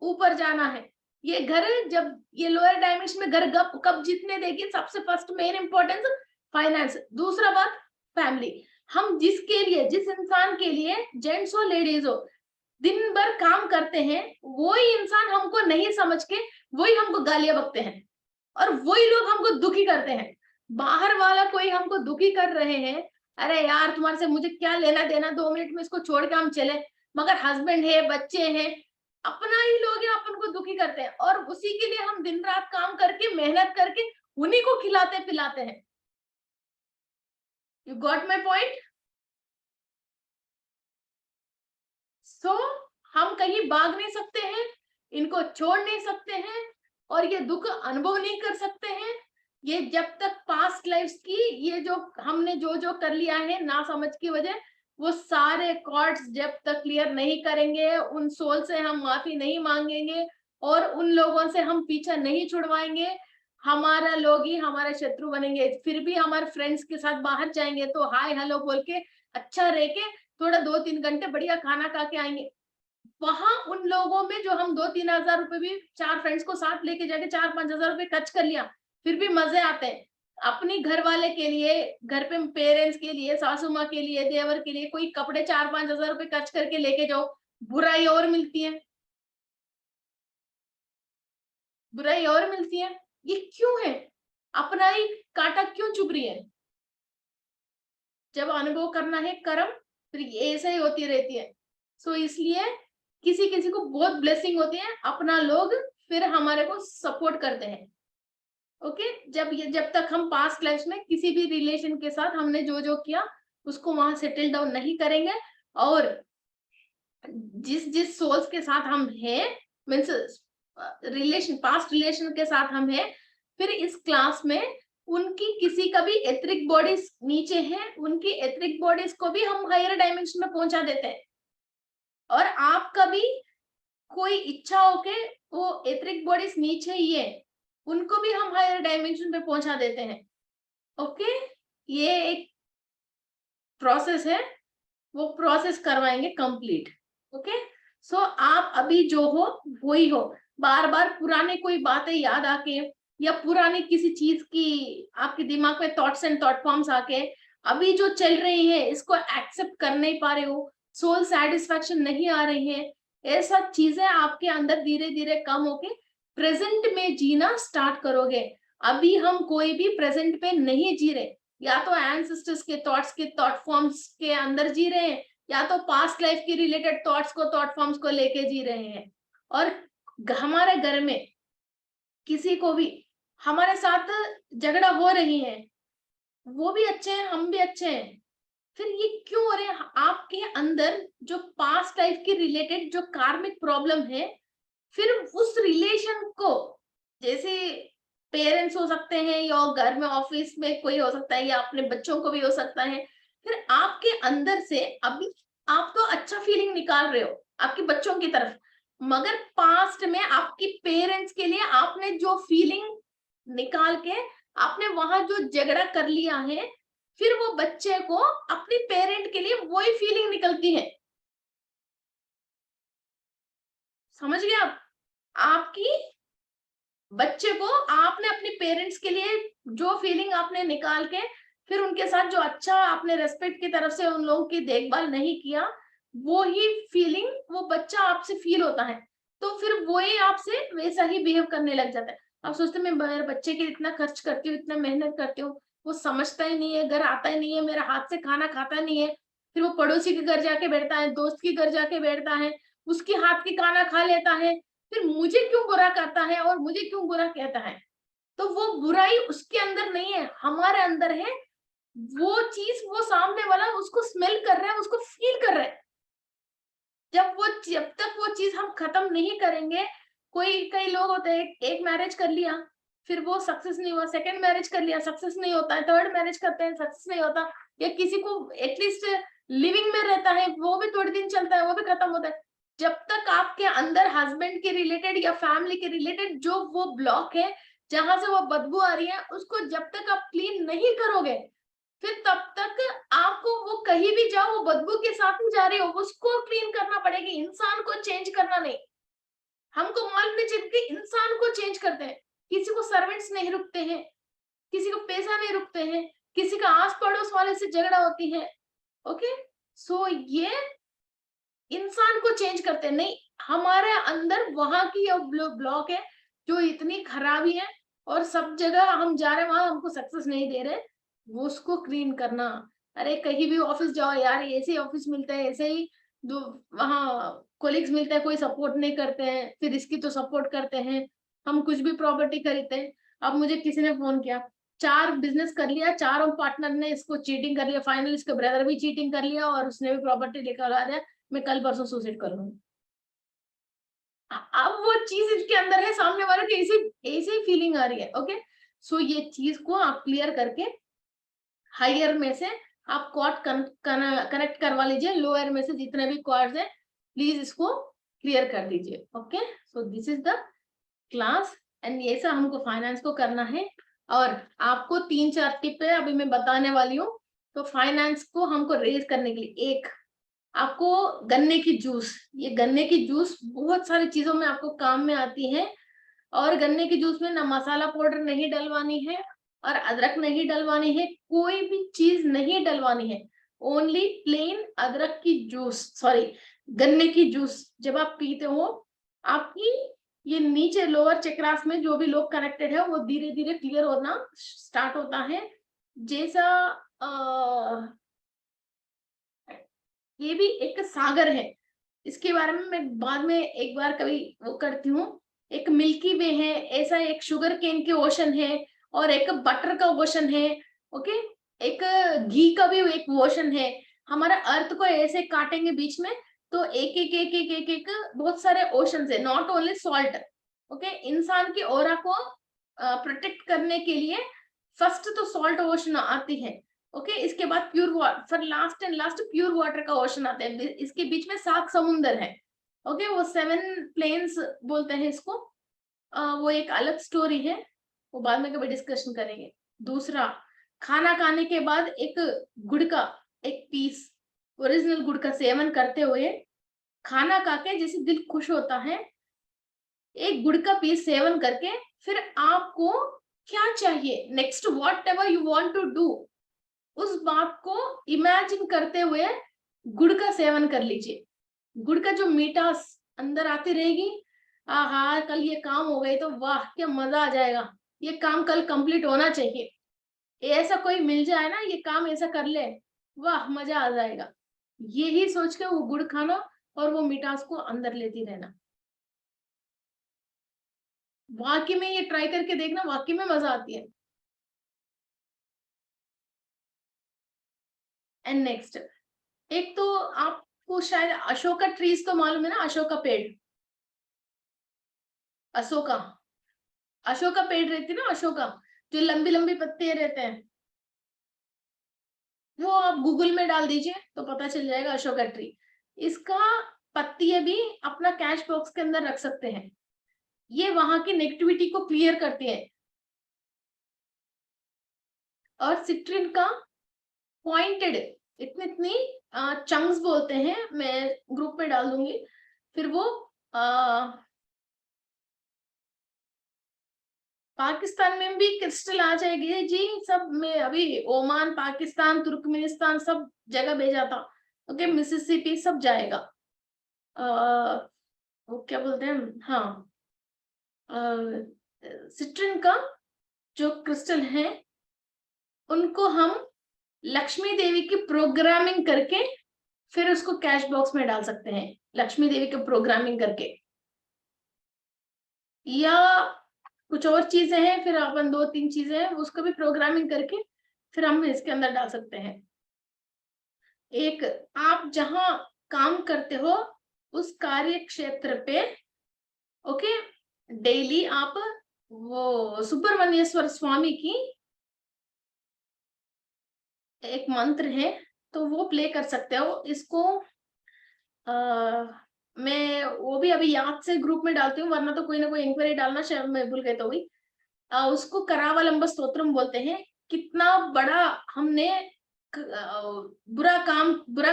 ऊपर जाना है। ये घर, जब ये लोअर डायमेंशन में घर कब जीतने देगी? सबसे फर्स्ट मेन इंपॉर्टेंस फाइनेंस, दूसरा बात फैमिली। हम जिसके लिए, जिस इंसान के लिए, जेंट्स हो लेडीज हो, दिन भर काम करते हैं, वही इंसान हमको नहीं समझ के वही हमको गालियां बकते हैं, और वही लोग हमको दुखी करते हैं। बाहर वाला कोई हमको दुखी कर रहे हैं, अरे यार तुम्हारे से मुझे क्या लेना देना, 2 मिनट में इसको छोड़ के हम चले, मगर हस्बैंड है, बच्चे हैं, अपना ही लोग हैं, अपन को दुखी करते हैं, और उसी के लिए हम दिन रात काम करके, मेहनत करके उन्हीं को खिलाते पिलाते हैं। You got my point? So हम कहीं भाग नहीं सकते हैं, इनको छोड़ नहीं सकते हैं, और ये दुख अनुभव नहीं कर सकते हैं। ये जब तक पास्ट लाइफ्स की, ये जो हमने जो कर लिया है ना समझ की वजह, वो सारे कॉर्ड्स जब तक क्लियर नहीं करेंगे, उन सोल से हम माफी नहीं मांगेंगे, और उन लोगों से हम पीछा नहीं छुड़वाएंगे, हमारा लोग ही हमारे शत्रु बनेंगे। फिर भी हमारे फ्रेंड्स के साथ बाहर जाएंगे तो हाय हेलो बोल के, अच्छा रह के, थोड़ा 2-3 घंटे बढ़िया खाना खा के आएंगे। वहां उन लोगों में जो हम 2-3 हजार रुपए भी 4 फ्रेंड्स को साथ लेके जाके 4-5 हजार रुपए खर्च कर लिया, फिर भी मजे आते हैं। अपनी घर वाले के लिए, घर पे पेरेंट्स के लिए, सासू माँ के लिए, देवर के लिए कोई कपड़े 4-5 हजार रुपए खर्च करके लेके जाओ, बुराई और मिलती है, बुराई और मिलती है। ये क्यों है? अपना ही कांटा क्यों चुभ रही है? जब अनुभव करना है कर्म, फिर ऐसे ही होती रहती है। सो इसलिए किसी किसी को बहुत ब्लेसिंग होती है, अपना लोग फिर हमारे को सपोर्ट करते हैं। ओके, जब तक हम पास्ट लाइफ में किसी भी रिलेशन के साथ हमने जो किया उसको वहां सेटल डाउन नहीं करेंगे, और जिस सोल्स के साथ हम हैं, मीन्स रिलेशन, पास्ट रिलेशन के साथ हम हैं, फिर इस क्लास में उनकी किसी का भी एथरिक बॉडीज नीचे है, उनकी एथरिक बॉडीज को भी हम हायर डायमेंशन में पहुंचा देते हैं। और आपका भी कोई इच्छा हो के वो एथरिक बॉडीज नीचे ही है, उनको भी हम हायर डायमेंशन पे पहुंचा देते हैं। ओके, ये एक प्रोसेस है, वो प्रोसेस करवाएंगे कंप्लीट। ओके, सो आप अभी जो हो वही हो। बार बार पुराने कोई बातें याद आके, या पुरानी किसी चीज की आपके दिमाग में थॉट्स एंड थॉट फॉर्म्स आके अभी जो चल रही है इसको एक्सेप्ट कर नहीं पा रहे हो, सोल सेटिस्फैक्शन नहीं आ रही है, ऐसा चीजें आपके अंदर धीरे धीरे कम होके प्रेजेंट में जीना स्टार्ट करोगे। अभी हम कोई भी प्रेजेंट पे नहीं जी रहे, या तो एंसेस्टर्स के थॉट्स के थॉट फॉर्म्स के अंदर जी रहे हैं, या तो पास्ट लाइफ की रिलेटेड थॉट्स को, थॉट फॉर्म्स को लेके जी रहे हैं। और हमारे घर में किसी को भी हमारे साथ झगड़ा हो रही है, वो भी अच्छे हैं, हम भी अच्छे हैं, फिर ये क्यों हो रहे हैं? आपके अंदर जो पास्ट लाइफ के रिलेटेड जो कार्मिक प्रॉब्लम है, फिर उस रिलेशन को, जैसे पेरेंट्स हो सकते हैं, या घर में ऑफिस में कोई हो सकता है, या अपने बच्चों को भी हो सकता है, फिर आपके अंदर से अभी आप तो अच्छा फीलिंग निकाल रहे हो आपके बच्चों की तरफ, मगर पास्ट में आपकी पेरेंट्स के लिए आपने जो फीलिंग निकाल के आपने वहां जो झगड़ा कर लिया है, फिर वो बच्चे को अपनी पेरेंट के लिए वही फीलिंग निकलती है। समझ गए आप? आपकी बच्चे को आपने अपने पेरेंट्स के लिए जो फीलिंग आपने निकाल के, फिर उनके साथ जो अच्छा आपने रेस्पेक्ट की तरफ से उन लोगों की देखभाल नहीं किया, वो ही फीलिंग वो बच्चा आपसे फील होता है, तो फिर वो ही आपसे वैसा ही बिहेव करने लग जाता है। आप सोचते मैं मेरे बच्चे के लिए इतना खर्च करती हूँ, इतना मेहनत करती हूँ, वो समझता ही नहीं है, घर आता ही नहीं है, मेरे हाथ से खाना खाता नहीं है, फिर वो पड़ोसी के घर जाके बैठता है, दोस्त के घर जाके बैठता है, उसके हाथ की खाना खा लेता है, फिर मुझे क्यों बुरा करता है और मुझे क्यों बुरा कहता है? तो वो बुराई उसके अंदर नहीं है, हमारे अंदर है। वो चीज वो सामने वाला उसको स्मेल कर रहा है, उसको फील कर रहा है। जब तक वो चीज हम खत्म नहीं करेंगे, कई लोग होते हैं एक मैरिज कर लिया, फिर वो सक्सेस नहीं हुआ, सेकंड मैरिज कर लिया, सक्सेस नहीं होता है, थर्ड मैरिज करते हैं, सक्सेस नहीं होता, या किसी को एटलीस्ट लिविंग में रहता है, वो भी थोड़े दिन चलता है, वो भी खत्म होता है। जब तक आपके अंदर हस्बैंड के रिलेटेड या फैमिली के रिलेटेड जो वो ब्लॉक है, जहां से वो बदबू आ रही है, उसको जब तक आप क्लीन नहीं करोगे, फिर तब तक आपको वो कहीं भी जाओ, वो बदबू के साथ ही जा रही हो, उसको क्लीन करना पड़ेगी। इंसान को चेंज करना नहीं। हमको मालूम नहीं चलती, इंसान को चेंज करते हैं। किसी को सर्वेंट्स नहीं रुकते हैं, किसी को पैसा नहीं रुकते हैं, किसी का आस पड़ोस वाले से झगड़ा होती है। ओके, सो ये इंसान को चेंज करते हैं, नहीं, हमारे अंदर वहां की ब्लॉक है जो इतनी खराबी है, और सब जगह हम जा रहे हैं, वहां हमको सक्सेस नहीं दे रहे, वो उसको क्लीन करना। अरे कहीं भी ऑफिस जाओ यार, ऐसे ही ऑफिस मिलता है, ऐसे ही वहां कोलिग्स मिलते हैं, कोई सपोर्ट नहीं करते हैं, फिर इसकी तो सपोर्ट करते हैं। हम कुछ भी प्रॉपर्टी खरीदते हैं। अब मुझे किसी ने फोन किया, 4 बिजनेस कर लिया, चारों पार्टनर ने इसको चीटिंग कर लिया, फाइनल इसके ब्रदर भी चीटिंग कर लिया, और उसने भी प्रॉपर्टी लेकर आ दिया, मैं कल परसों सुसाइड कर लूंगी। अब वो चीज इसके अंदर है, सामने वाले की ऐसी ऐसी फीलिंग आ रही है। ओके, सो ये चीज को आप क्लियर करके हायर में से आप कॉर्ड कनेक्ट करवा लीजिए, लोअर में से जितने भी कॉर्ड्स है प्लीज इसको क्लियर कर दीजिए। Okay, so this is the class, and ऐसा हमको फाइनेंस को करना है। और आपको 3-4 टिप है अभी मैं बताने वाली हूँ। तो फाइनेंस को हमको रेज करने के लिए, एक, आपको गन्ने की जूस, ये गन्ने की जूस बहुत सारी चीजों में आपको काम में आती है। और गन्ने की जूस में ना मसाला पाउडर नहीं डलवानी है, और अदरक नहीं डलवानी है, कोई भी चीज नहीं डलवानी है, ओनली प्लेन अदरक की जूस, सॉरी गन्ने की जूस जब आप पीते हो, आपकी ये नीचे लोअर चक्रास में जो भी लोग कनेक्टेड है वो धीरे धीरे क्लियर होना स्टार्ट होता है। जैसा ये भी एक सागर है, इसके बारे में मैं बाद में एक बार कभी वो करती हूँ। एक मिल्की वे है, ऐसा एक शुगर केन के ओशन है, और एक बटर का ओशन है। ओके, एक घी का भी एक ओशन है। हमारा अर्थ को ऐसे काटेंगे बीच में, तो एक एक एक एक एक एक बहुत सारे ओशन है, नॉट ओनली सॉल्ट। ओके, इंसान की ऑरा को प्रोटेक्ट करने के लिए फर्स्ट तो सॉल्ट ओशन आती है। ओके, इसके बाद प्योर वाटर, फिर last and last pure water का ओशन आता है। इसके बीच में 7 समुंदर है। ओके, वो 7 प्लेन्स बोलते हैं इसको। वो एक अलग स्टोरी है, वो बाद में कभी डिस्कशन करेंगे। दूसरा, खाना खाने के बाद एक गुड़ का एक पीस, ओरिजिनल गुड़ का सेवन करते हुए, खाना खा के जैसे दिल खुश होता है, एक गुड़ का पीस सेवन करके फिर आपको क्या चाहिए next, whatever you want to do, उस बात को इमेजिन करते हुए गुड़ का सेवन कर लीजिए। गुड़ का जो मीठास अंदर आती रहेगी, आहा कल ये काम हो गए तो वाह क्या मजा आ जाएगा, ये काम कल कंप्लीट होना चाहिए, ऐसा कोई मिल जाए ना ये काम ऐसा कर ले, वाह मजा आ जाएगा। यही सोच के वो गुड़ खाना और वो मिठास को अंदर लेती रहना। वाकई में ये ट्राई करके देखना, वाकई में मजा आती है। एंड नेक्स्ट, एक तो आपको शायद अशोका ट्रीज तो मालूम है ना, अशोका पेड़, अशोका अशोका पेड़ रहती है ना, अशोका जो लंबी लंबी पत्तियां रहते हैं, वो आप गूगल में डाल दीजिए तो पता चल जाएगा अशोका ट्री। इसका पत्तियां भी अपना कैश बॉक्स के अंदर रख सकते हैं, ये वहां की नेगेटिविटी को क्लियर करती है। और सिट्रिन का पॉइंटेड इतनी इतनी चंक्स बोलते हैं, मैं ग्रुप में डाल दूंगी, फिर वो पाकिस्तान में भी क्रिस्टल आ जाएगी जी, सब में अभी ओमान, पाकिस्तान, तुर्कमेनिस्तान सब जगह भेजा था। ओके, मिसिसिपी सब जाएगा। वो क्या बोलते हैं, हाँ, सिट्रिन का जो क्रिस्टल है उनको हम लक्ष्मी देवी की प्रोग्रामिंग करके फिर उसको कैश बॉक्स में डाल सकते हैं, लक्ष्मी देवी की प्रोग्रामिंग करके। या कुछ और चीजें हैं, फिर अपन 2-3 चीजें हैं उसको भी प्रोग्रामिंग करके फिर हम इसके अंदर डाल सकते हैं। एक, आप जहां काम करते हो उस कार्य क्षेत्र पे, ओके, डेली आप वो सुब्रमण्येश्वर स्वामी की एक मंत्र है तो वो प्ले कर सकते हो। इसको मैं वो भी अभी याद से ग्रुप में डालती हूँ, वरना तो कोई ना कोई इंक्वायरी डालना, शायद मैं भूल गई तो हुई। उसको करावलंब स्तोत्रम बोलते हैं। कितना बड़ा हमने बुरा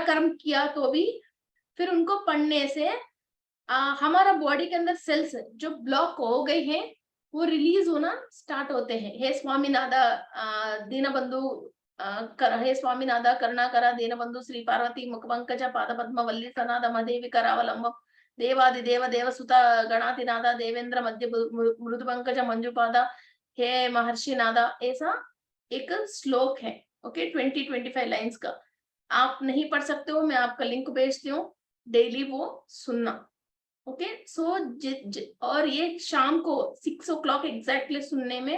कर्म किया तो भी फिर उनको पढ़ने से हमारा बॉडी के अंदर सेल्स जो ब्लॉक हो गए हैं वो रिलीज होना स्टार्ट होते हैं। हे स्वामीनादा दीनबंधु हे स्वामीनादा करुणाकरा दीनबंधु श्री पार्वती मुखपंकज पाद पद्म वल्ली सनाद मदेवी करावलंबम देवादिदेव देवसुता गणातिनादा देवेंद्र मध्य मृदु पंकज मंजुपादा हे महर्षि नादा, ऐसा एक श्लोक है। ओके, 20-25 लाइन्स का। आप नहीं पढ़ सकते हो, मैं आपका लिंक भेजती हूँ, डेली वो सुनना। ओके, सो और ये शाम को 6 o'clock एग्जैक्टली सुनने में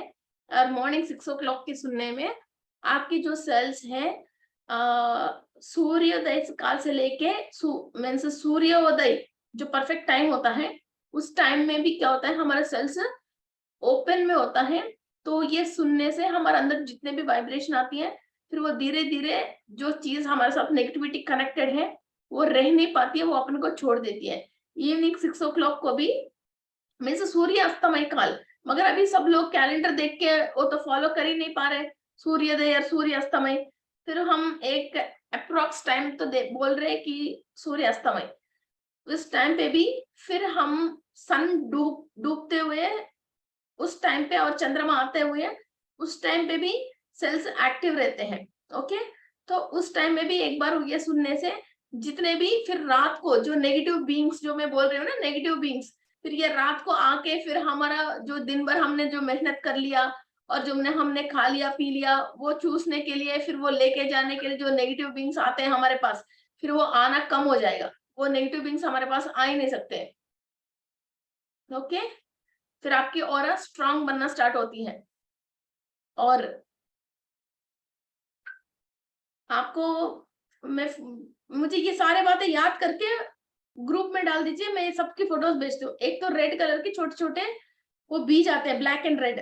और मॉर्निंग 6 o'clock की सुनने में आपकी जो सेल्स हैं सूर्योदय काल से लेके मीन्स सूर्योदय जो परफेक्ट टाइम होता है उस टाइम में भी क्या होता है, हमारा सेल्स ओपन में होता है। तो ये सुनने से हमारे अंदर जितने भी वाइब्रेशन आती है फिर वो धीरे धीरे जो चीज हमारे साथ नेगेटिविटी कनेक्टेड है वो रह नहीं पाती है, वो अपन को छोड़ देती है। इवनिंग 6 o'clock को भी मीन्स सूर्य अस्तमय काल, मगर अभी सब लोग कैलेंडर देख के वो तो फॉलो कर ही नहीं पा रहे, सूर्योदय और सूर्य अस्तमय। फिर हम एक अप्रोक्स टाइम तो बोल रहे कि सूर्य अस्तमय, उस टाइम पे भी फिर हम सन डूबते हुए उस टाइम पे और चंद्रमा आते हुए उस टाइम पे भी सेल्स एक्टिव रहते हैं। ओके, तो उस टाइम में भी एक बार ये सुनने से जितने भी फिर रात को जो नेगेटिव बीइंग्स जो मैं बोल रही हूँ ना, नेगेटिव बीइंग्स, फिर ये रात को आके फिर हमारा जो दिन भर हमने जो मेहनत कर लिया और जो हमने खा लिया पी लिया वो चूसने के लिए, फिर वो लेके जाने के लिए जो नेगेटिव बीइंग्स आते हैं हमारे पास, फिर वो आना कम हो जाएगा, वो नेगेटिव बीइंग्स हमारे पास आ ही नहीं सकते। ओके, फिर आपकी ऑरा स्ट्रांग बनना स्टार्ट होती है। और आपको मुझे ये सारे बातें याद करके ग्रुप में डाल दीजिए, मैं सबकी फोटोज भेजती हूँ। एक तो रेड कलर के छोटे छोटे वो बीज आते हैं, black and red,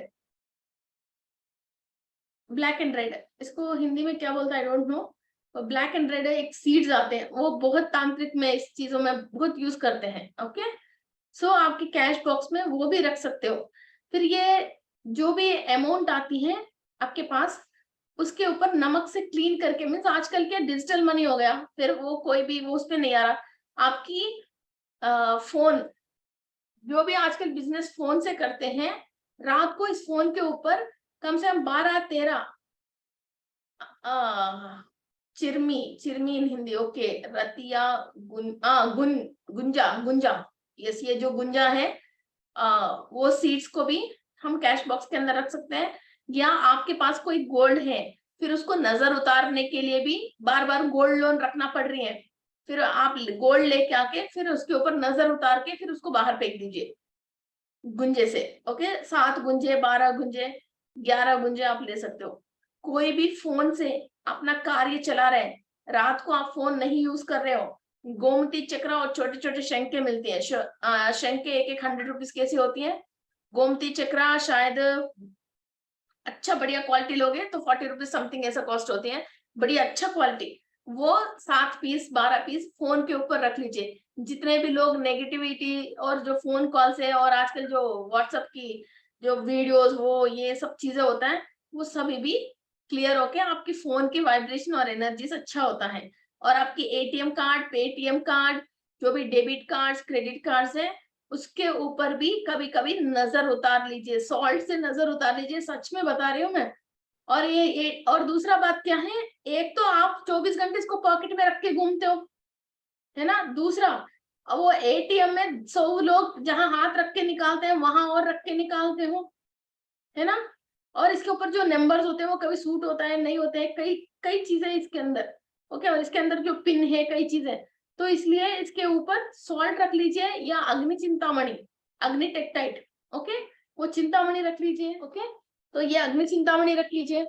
black and red, इसको हिंदी में क्या बोलता है I don't know. Black and red एक सीड्स आते हैं, वो बहुत तांत्रिक में इस चीजों में बहुत यूज करते हैं। ओके, सो आपके कैश बॉक्स में वो भी रख सकते हो। फिर ये जो भी अमाउंट आती है आपके पास उसके ऊपर नमक से क्लीन करके, मीन्स आजकल क्या डिजिटल मनी हो गया, फिर वो कोई भी वो उसमें नहीं आ रहा। आपकी फोन जो भी आजकल बिजनेस फोन से करते हैं, रात को इस फोन के ऊपर कम से कम 12-13 चिरमी इन हिंदी, ओके, रतिया गुंजा, यस, ये जो गुंजा है वो सीड्स को भी हम कैश बॉक्स के अंदर रख सकते हैं। या आपके पास कोई गोल्ड है फिर उसको नजर उतारने के लिए भी बार बार गोल्ड लोन रखना पड़ रही है, फिर आप गोल्ड लेके आके फिर उसके ऊपर नजर उतार के फिर उसको बाहर फेंक दीजिए गुंजे से। ओके, 7 गुंजे, 12 गुंजे, 11 गुंजे आप ले सकते हो। कोई भी फोन से अपना कार्य चला रहे हैं, रात को आप फोन नहीं यूज कर रहे हो, गोमती चक्र और छोटे छोटे शंखे मिलती है, शंखे 1-1 100 रुपीज कैसी होती है, गोमती चक्र शायद अच्छा बढ़िया क्वालिटी लोगे तो 40 रुपीज समथिंग ऐसा कॉस्ट होती है, बढ़िया अच्छा क्वालिटी, वो 7 पीस 12 पीस फोन के ऊपर रख लीजिए। जितने भी लोग नेगेटिविटी और जो फोन कॉल से और आजकल जो व्हाट्सएप की जो वीडियोस वो ये सब चीजें होता है वो सभी भी क्लियर होके आपकी फोन की वाइब्रेशन और एनर्जीज अच्छा होता है। और आपकी एटीएम कार्ड, पेटीएम कार्ड, जो भी डेबिट कार्ड्स, क्रेडिट कार्ड्स है उसके ऊपर भी कभी कभी नजर उतार लीजिए, सॉल्ट से नजर उतार लीजिए, सच में बता रही हूँ मैं। और ये और दूसरा बात क्या है, एक तो आप 24 घंटे इसको पॉकेट में रख के घूमते हो, है ना, दूसरा वो एटीएम में 100 लोग जहां हाथ रख के निकालते हैं वहां और रख के निकालते हो, है ना। और इसके ऊपर जो नंबर्स होते हैं वो कभी सूट होता है नहीं होते हैं, कई कई चीजें इसके अंदर। ओके, और इसके अंदर जो पिन है कई चीजें, तो इसलिए इसके ऊपर सॉल्ट रख लीजिए या अग्नि चिंतामणि, अग्नि टेक्टाइट, ओके, वो चिंतामणि रख लीजिए। ओके, तो ये अग्नि चिंतामणि रख लीजिए।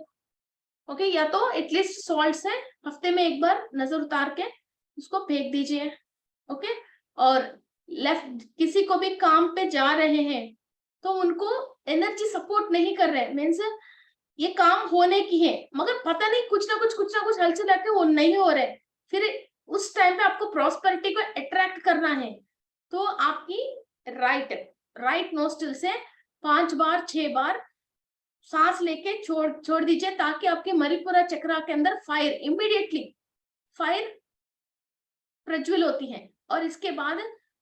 ओके, या तो एटलीस्ट सॉल्ट से हफ्ते में एक बार नजर उतार के उसको फेंक दीजिए। ओके, और लेफ्ट किसी को भी काम पे जा रहे हैं तो उनको एनर्जी सपोर्ट नहीं कर रहे, मीन्स ये काम होने की है मगर पता नहीं कुछ ना कुछ हलचल आके वो नहीं हो रहे, फिर उस टाइम पे आपको प्रॉस्पेरिटी को अट्रैक्ट करना है तो आपकी राइट नोस्ट्रिल से 5 बार 6 बार सांस लेके छोड़ दीजिए, ताकि आपके मणिपुरा चक्रा के अंदर फायर इमीडिएटली फायर प्रज्वल होती है। और इसके बाद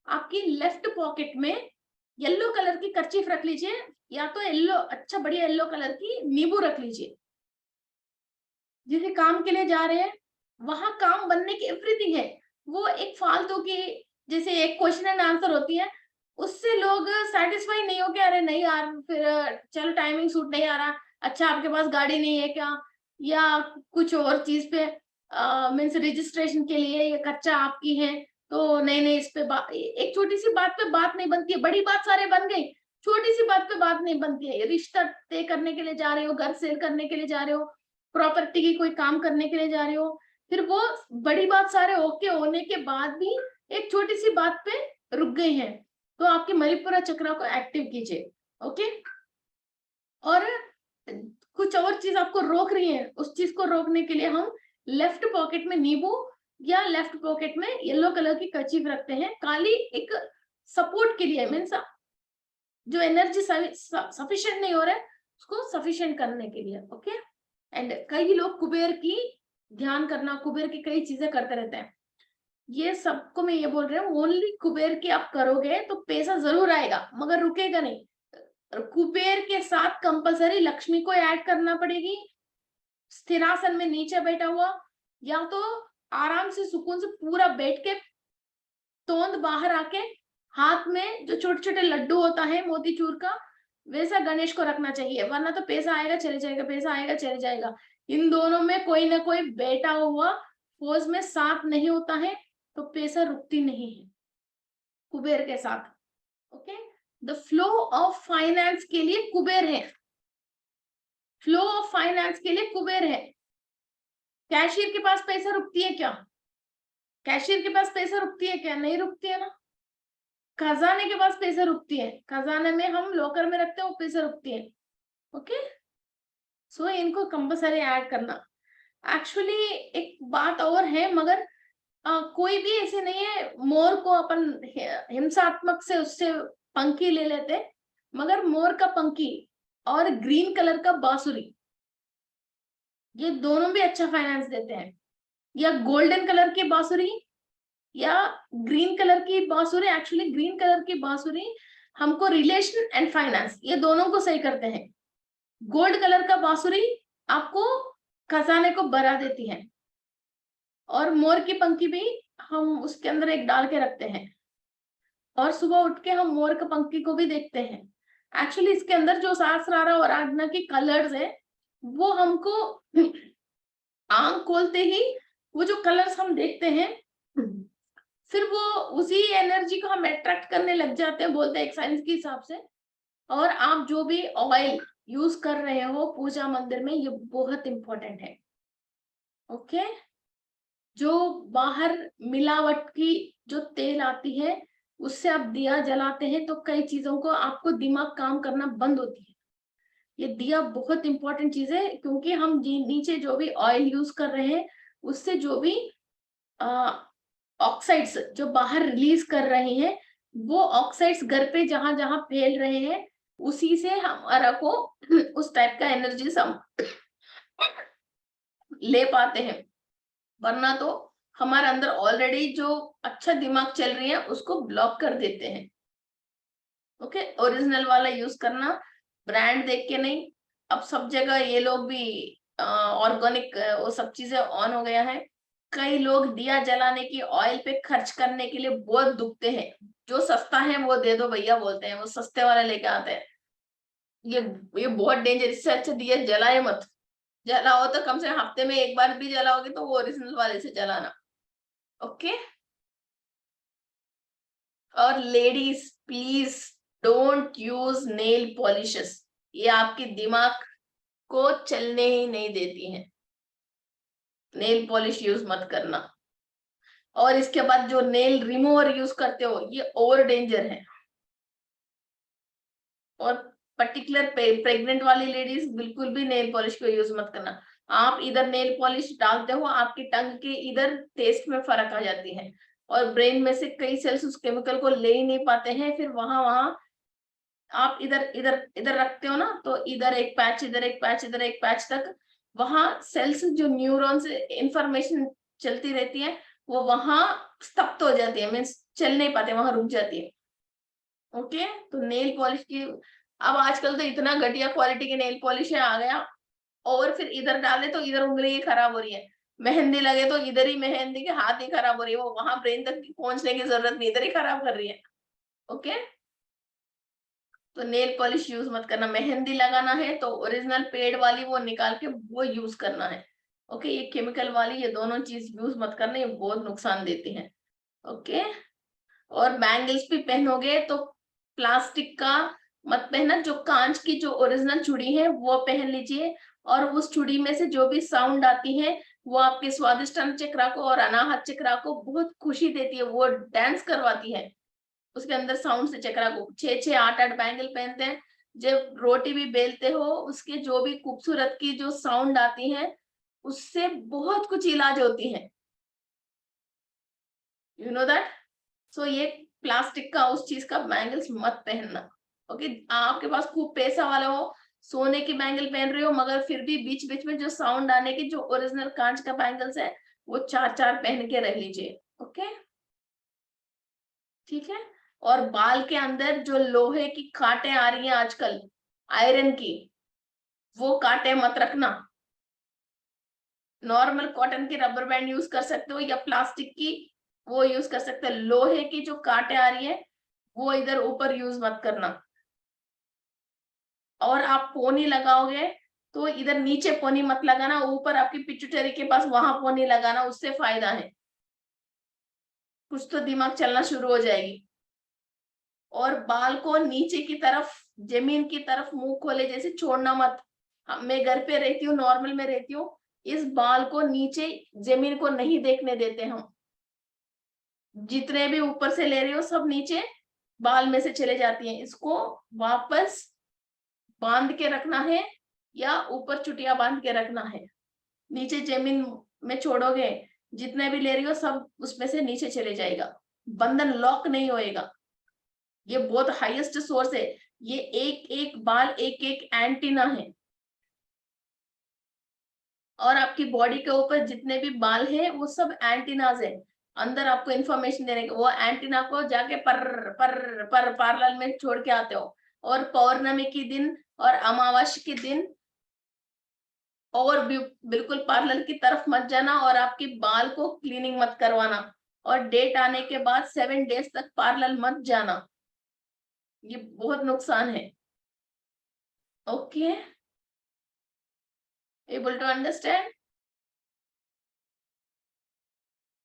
आपकी लेफ्ट पॉकेट में येलो कलर की कर्चीफ रख लीजिए, या तो येलो, अच्छा बढ़िया येलो कलर की नींबू रख लीजिए। जिसे काम के लिए जा रहे हैं वहां काम बनने की एवरीथिंग है, वो एक फालतू की जैसे एक क्वेश्चन एंड आंसर होती है उससे लोग सेटिस्फाई नहीं हो के, अरे नहीं यार फिर चलो टाइमिंग सूट नहीं आ रहा, अच्छा आपके पास गाड़ी नहीं है क्या, या कुछ और चीज पे मीन्स रजिस्ट्रेशन के लिए ये कच्चा आपकी है तो नहीं इस पे एक छोटी सी बात पे बात नहीं बनती है, बड़ी बात सारे बन गई, छोटी सी बात पे बात नहीं बनती है। रिश्ता तय करने के लिए जा रहे हो, घर सेल करने के लिए जा रहे हो, प्रॉपर्टी की कोई काम करने के लिए जा रहे हो, फिर वो बड़ी बात सारे ओके होने के बाद भी एक छोटी सी बात पे रुक गई है, तो आपके मणिपुरा चक्र को एक्टिव कीजिए। ओके, और कुछ और चीज आपको रोक रही है, उस चीज को रोकने के लिए हम लेफ्ट पॉकेट में नींबू या लेफ्ट पॉकेट में येलो कलर की कर्चीफ रखते हैं, काली एक सपोर्ट के लिए, मीन्स जो एनर्जी सफिशिएंट नहीं हो रहा है उसको सफिशिएंट करने के लिए। ओके, एंड कई लोग कुबेर की ध्यान करना, कुबेर की कई चीजें करते रहते हैं, ये सबको मैं ये बोल रही हूँ ओनली कुबेर की आप करोगे तो पैसा जरूर आएगा मगर रुकेगा नहीं। कुबेर के साथ कंपलसरी लक्ष्मी को ऐड करना पड़ेगी, स्थिरासन में नीचे बैठा हुआ, या तो आराम से सुकून से पूरा बैठ के तोंद बाहर आके हाथ में जो छोटे छोटे लड्डू होता है मोतीचूर का वैसा गणेश को रखना चाहिए, वरना तो पैसा आएगा चले जाएगा, पैसा आएगा चले जाएगा। इन दोनों में कोई ना कोई बैठा हुआ फोर्स में साथ नहीं होता है तो पैसा रुकती नहीं है कुबेर के साथ। Okay, the flow of finance के लिए कुबेर है, फ्लो ऑफ फाइनेंस के लिए कुबेर है। कैशियर के पास पैसा रुकती है क्या? कैशियर के पास पैसा रुकती है क्या? नहीं रुकती है ना। खजाने के पास पैसा रुकती है, खजाने में हम लॉकर में रखते हैं वो पैसा रुकती है। ओके, सो इनको कंपलसरी ऐड करना। एक्चुअली एक बात और है, मगर कोई भी ऐसे नहीं है, मोर को अपन हिंसात्मक से उससे पंखी ले लेते, मगर मोर का पंखी और ग्रीन कलर का बांसुरी ये दोनों भी अच्छा फाइनेंस देते हैं, या गोल्डन कलर की बांसुरी या ग्रीन कलर की बांसुरी। एक्चुअली ग्रीन कलर की बांसुरी हमको रिलेशन एंड फाइनेंस ये दोनों को सही करते हैं, गोल्ड कलर का बांसुरी आपको खजाने को बढ़ा देती है, और मोर की पंखी भी हम उसके अंदर एक डाल के रखते हैं, और सुबह उठ के हम मोर का पंखी को भी देखते हैं। एक्चुअली इसके अंदर जो सहस्रारा और आराधना की कलर्स है वो हमको आंख खोलते ही वो जो कलर्स हम देखते हैं फिर वो उसी एनर्जी को हम अट्रैक्ट करने लग जाते हैं, बोलते हैं एक साइंस के हिसाब से। और आप जो भी ऑयल यूज कर रहे हो पूजा मंदिर में ये बहुत इंपॉर्टेंट है। ओके, जो बाहर मिलावट की जो तेल आती है उससे आप दिया जलाते हैं तो कई चीजों को आपको दिमाग काम करना बंद होती है। ये दिया बहुत इंपॉर्टेंट चीज है, क्योंकि हम नीचे जो भी ऑयल यूज कर रहे हैं उससे जो भी ऑक्साइड्स जो बाहर रिलीज कर रहे हैं वो ऑक्साइड्स घर पे जहां जहां फैल रहे हैं उसी से हमारा को उस टाइप का एनर्जी हम ले पाते हैं, वरना तो हमारे अंदर ऑलरेडी जो अच्छा दिमाग चल रही है उसको ब्लॉक कर देते हैं। ओके, ओरिजिनल वाला यूज करना, ब्रांड देख के नहीं। अब सब जगह ये लोग भी ऑर्गेनिक वो सब चीजें ऑन हो गया है। कई लोग दिया जलाने की ऑयल पे खर्च करने के लिए बहुत दुखते हैं, जो सस्ता है वो दे दो भैया बोलते हैं, वो सस्ते वाला लेके आते हैं। ये बहुत डेंजर, इससे अच्छा दिया जलाए मत, जलाओ तो कम से कम हफ्ते में एक बार भी जलाओगे तो वो ओरिजिनल वाले से जलाना। ओके, और ladies please don't use nail polishes, ये आपके दिमाग को चलने ही नहीं देती हैं। नेल पॉलिश यूज मत करना। और इसके बाद जो नेल रिमूवर यूज करते हो ये और डेंजर है। और पर्टिकुलर प्रेग्नेंट वाली लेडीज बिल्कुल भी नेल पॉलिश को यूज मत करना। आप इधर नेल पॉलिश डालते हो, आपकी टंग के इधर टेस्ट में फर्क आ जाती है और ब्रेन में से कई सेल्स उस केमिकल को ले ही नहीं पाते हैं। फिर वहां वहां आप इधर इधर इधर रखते हो ना, तो इधर एक पैच, इधर एक पैच, इधर एक पैच तक वहां सेल्स जो न्यूरॉन्स इंफॉर्मेशन चलती रहती है वो वहां स्तब्ध हो जाती है, मीन्स चल नहीं पाते, वहां रुक जाती है। ओके, तो नेल पॉलिश की अब आजकल तो इतना घटिया क्वालिटी के नेल पॉलिश आ गया। और फिर इधर डाले तो इधर उंगली ही खराब हो रही है, मेहंदी लगे तो इधर ही मेहंदी के हाथ ही खराब हो रही है, वो वहां ब्रेन तक पहुंचने की जरूरत नहीं, इधर ही खराब कर रही है। ओके, तो नेल पॉलिश यूज मत करना। मेहंदी लगाना है तो ओरिजिनल पेड़ वाली वो निकाल के वो यूज करना है। ओके, ये केमिकल वाली ये दोनों चीज यूज मत करना, ये बहुत नुकसान देती है। ओके, और बैंगल्स भी पहनोगे तो प्लास्टिक का मत पहनना, जो कांच की जो ओरिजिनल चूड़ी है वो पहन लीजिए। और उस चूड़ी में से जो भी साउंड आती है वो आपके स्वादिष्टान चक्रा को और अनाहत चक्रा को बहुत खुशी देती है, वो डांस करवाती है उसके अंदर साउंड से चक्रा को। 6-6 8-8 बैंगल पहनते हैं, जब रोटी भी बेलते हो उसके जो भी खूबसूरत की जो साउंड आती है उससे बहुत कुछ इलाज होती है, यू नो दैट। सो ये प्लास्टिक का उस चीज का बैंगल्स मत पहनना। ओके, आपके पास खूब पैसा वाला हो, सोने की बैंगल पहन रहे हो, मगर फिर भी बीच बीच में जो साउंड आने के जो ओरिजिनल कांच का बैंगल्स है वो 4-4 पहन के रह लीजिए। ओके, ठीक है। और बाल के अंदर जो लोहे की कांटे आ रही हैं आजकल, आयरन की, वो कांटे मत रखना। नॉर्मल कॉटन की रबर बैंड यूज कर सकते हो या प्लास्टिक की वो यूज कर सकते हो। लोहे की जो कांटे आ रही है वो इधर ऊपर यूज मत करना। और आप पोनी लगाओगे तो इधर नीचे पोनी मत लगाना, ऊपर आपकी पिट्यूटरी के पास वहां पोनी लगाना, उससे फायदा है, कुछ तो दिमाग चलना शुरू हो जाएगी। और बाल को नीचे की तरफ, जमीन की तरफ मुंह खोले जैसे छोड़ना मत। मैं घर पे रहती हूँ, नॉर्मल में रहती हूँ, इस बाल को नीचे जमीन को नहीं देखने देते हम। जितने भी ऊपर से ले रही हो सब नीचे बाल में से चले जाती हैं, इसको वापस बांध के रखना है या ऊपर चुटिया बांध के रखना है। नीचे जमीन में छोड़ोगे जितने भी ले रही हो सब उसमें से नीचे चले जाएगा, बंधन लॉक नहीं होएगा। ये बहुत हाईएस्ट सोर्स है, ये एक एक बाल एक एक एंटीना है। और आपकी बॉडी के ऊपर जितने भी बाल है वो सब एंटीनाज है, अंदर आपको इंफॉर्मेशन देने के। वो एंटीना को जाके पर पर पर पार्लर में छोड़ के आते हो। और पौर्णमी के दिन और अमावस्या के दिन और बिल्कुल पार्लर की तरफ मत जाना और आपके बाल को क्लीनिंग मत करवाना। और डेट आने के बाद 7 डेज तक पार्लर मत जाना, ये बहुत नुकसान है। Okay, able to understand.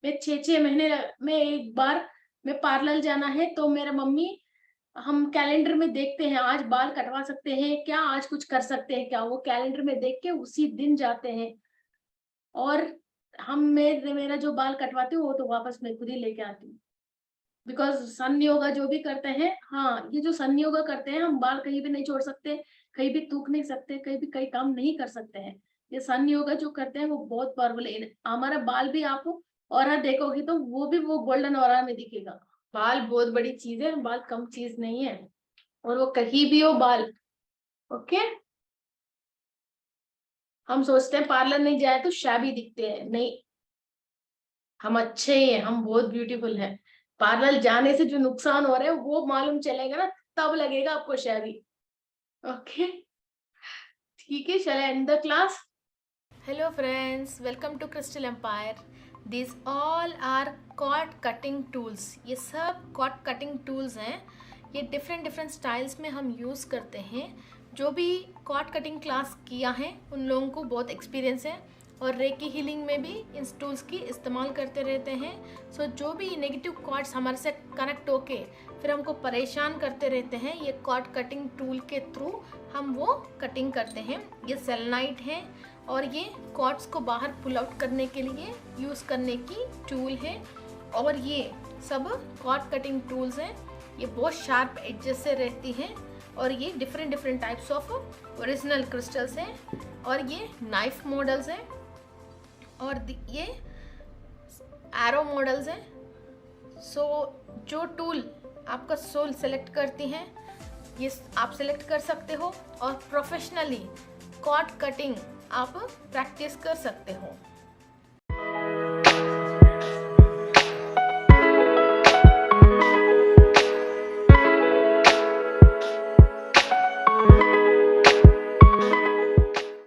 मैं 6-6 महीने में एक बार मैं पार्लर जाना है तो मेरे मम्मी, हम कैलेंडर में देखते हैं आज बाल कटवा सकते हैं क्या, आज कुछ कर सकते हैं क्या, वो कैलेंडर में देख के उसी दिन जाते हैं। और मेरा जो बाल कटवाती हूँ वो तो वापस मैं खुद ही लेके आती हूँ। बिकॉज सन योगा जो भी करते हैं, हाँ ये जो सन योगा करते हैं, हम बाल कहीं भी नहीं छोड़ सकते, कहीं भी थूक नहीं सकते, कहीं भी कई काम नहीं कर सकते हैं। ये सन योगा जो करते हैं वो बहुत पावरफुल है। हमारा बाल भी आप और देखोगे तो वो भी वो गोल्डन ऑरा में दिखेगा। बाल बहुत बड़ी चीज है, बाल कम चीज नहीं है, और वो कहीं भी हो बाल। ओके, हम सोचते हैं पार्लर नहीं जाए तो शाबी दिखते हैं, नहीं, हम अच्छे ही हैं, हम बहुत ब्यूटीफुल हैं। पार्लर जाने से जो नुकसान हो रहे हैं वो मालूम चलेगा ना, तब लगेगा आपको शाबी। ओके, ठीक है, चले and the class. Hello friends, welcome to Crystal Empire. These all are cord cutting tools. ये सब cord cutting tools हैं, ये डिफरेंट स्टाइल्स में हम यूज़ करते हैं। जो भी cord cutting क्लास किया है उन लोगों को बहुत एक्सपीरियंस है और रेकी हीलिंग में भी इन टूल्स की इस्तेमाल करते रहते हैं। सो जो भी नेगेटिव कॉर्ड्स हमारे से कनेक्ट होके फिर हमको परेशान करते रहते हैं, ये कॉर्ड कटिंग टूल के थ्रू हम वो कटिंग करते हैं। ये सेलेनाइट है और ये कॉर्ड्स को बाहर पुल आउट करने के लिए यूज़ करने की टूल है। और ये सब कॉर्ड कटिंग टूल्स हैं, ये बहुत शार्प एजेस से रहती हैं और ये different types of original crystals हैं और ये नाइफ मॉडल्स हैं और ये एरो मॉडल्स हैं। सो जो टूल आपका सोल सेलेक्ट करती हैं ये आप सेलेक्ट कर सकते हो और प्रोफेशनली कॉर्ड कटिंग आप प्रैक्टिस कर सकते हो।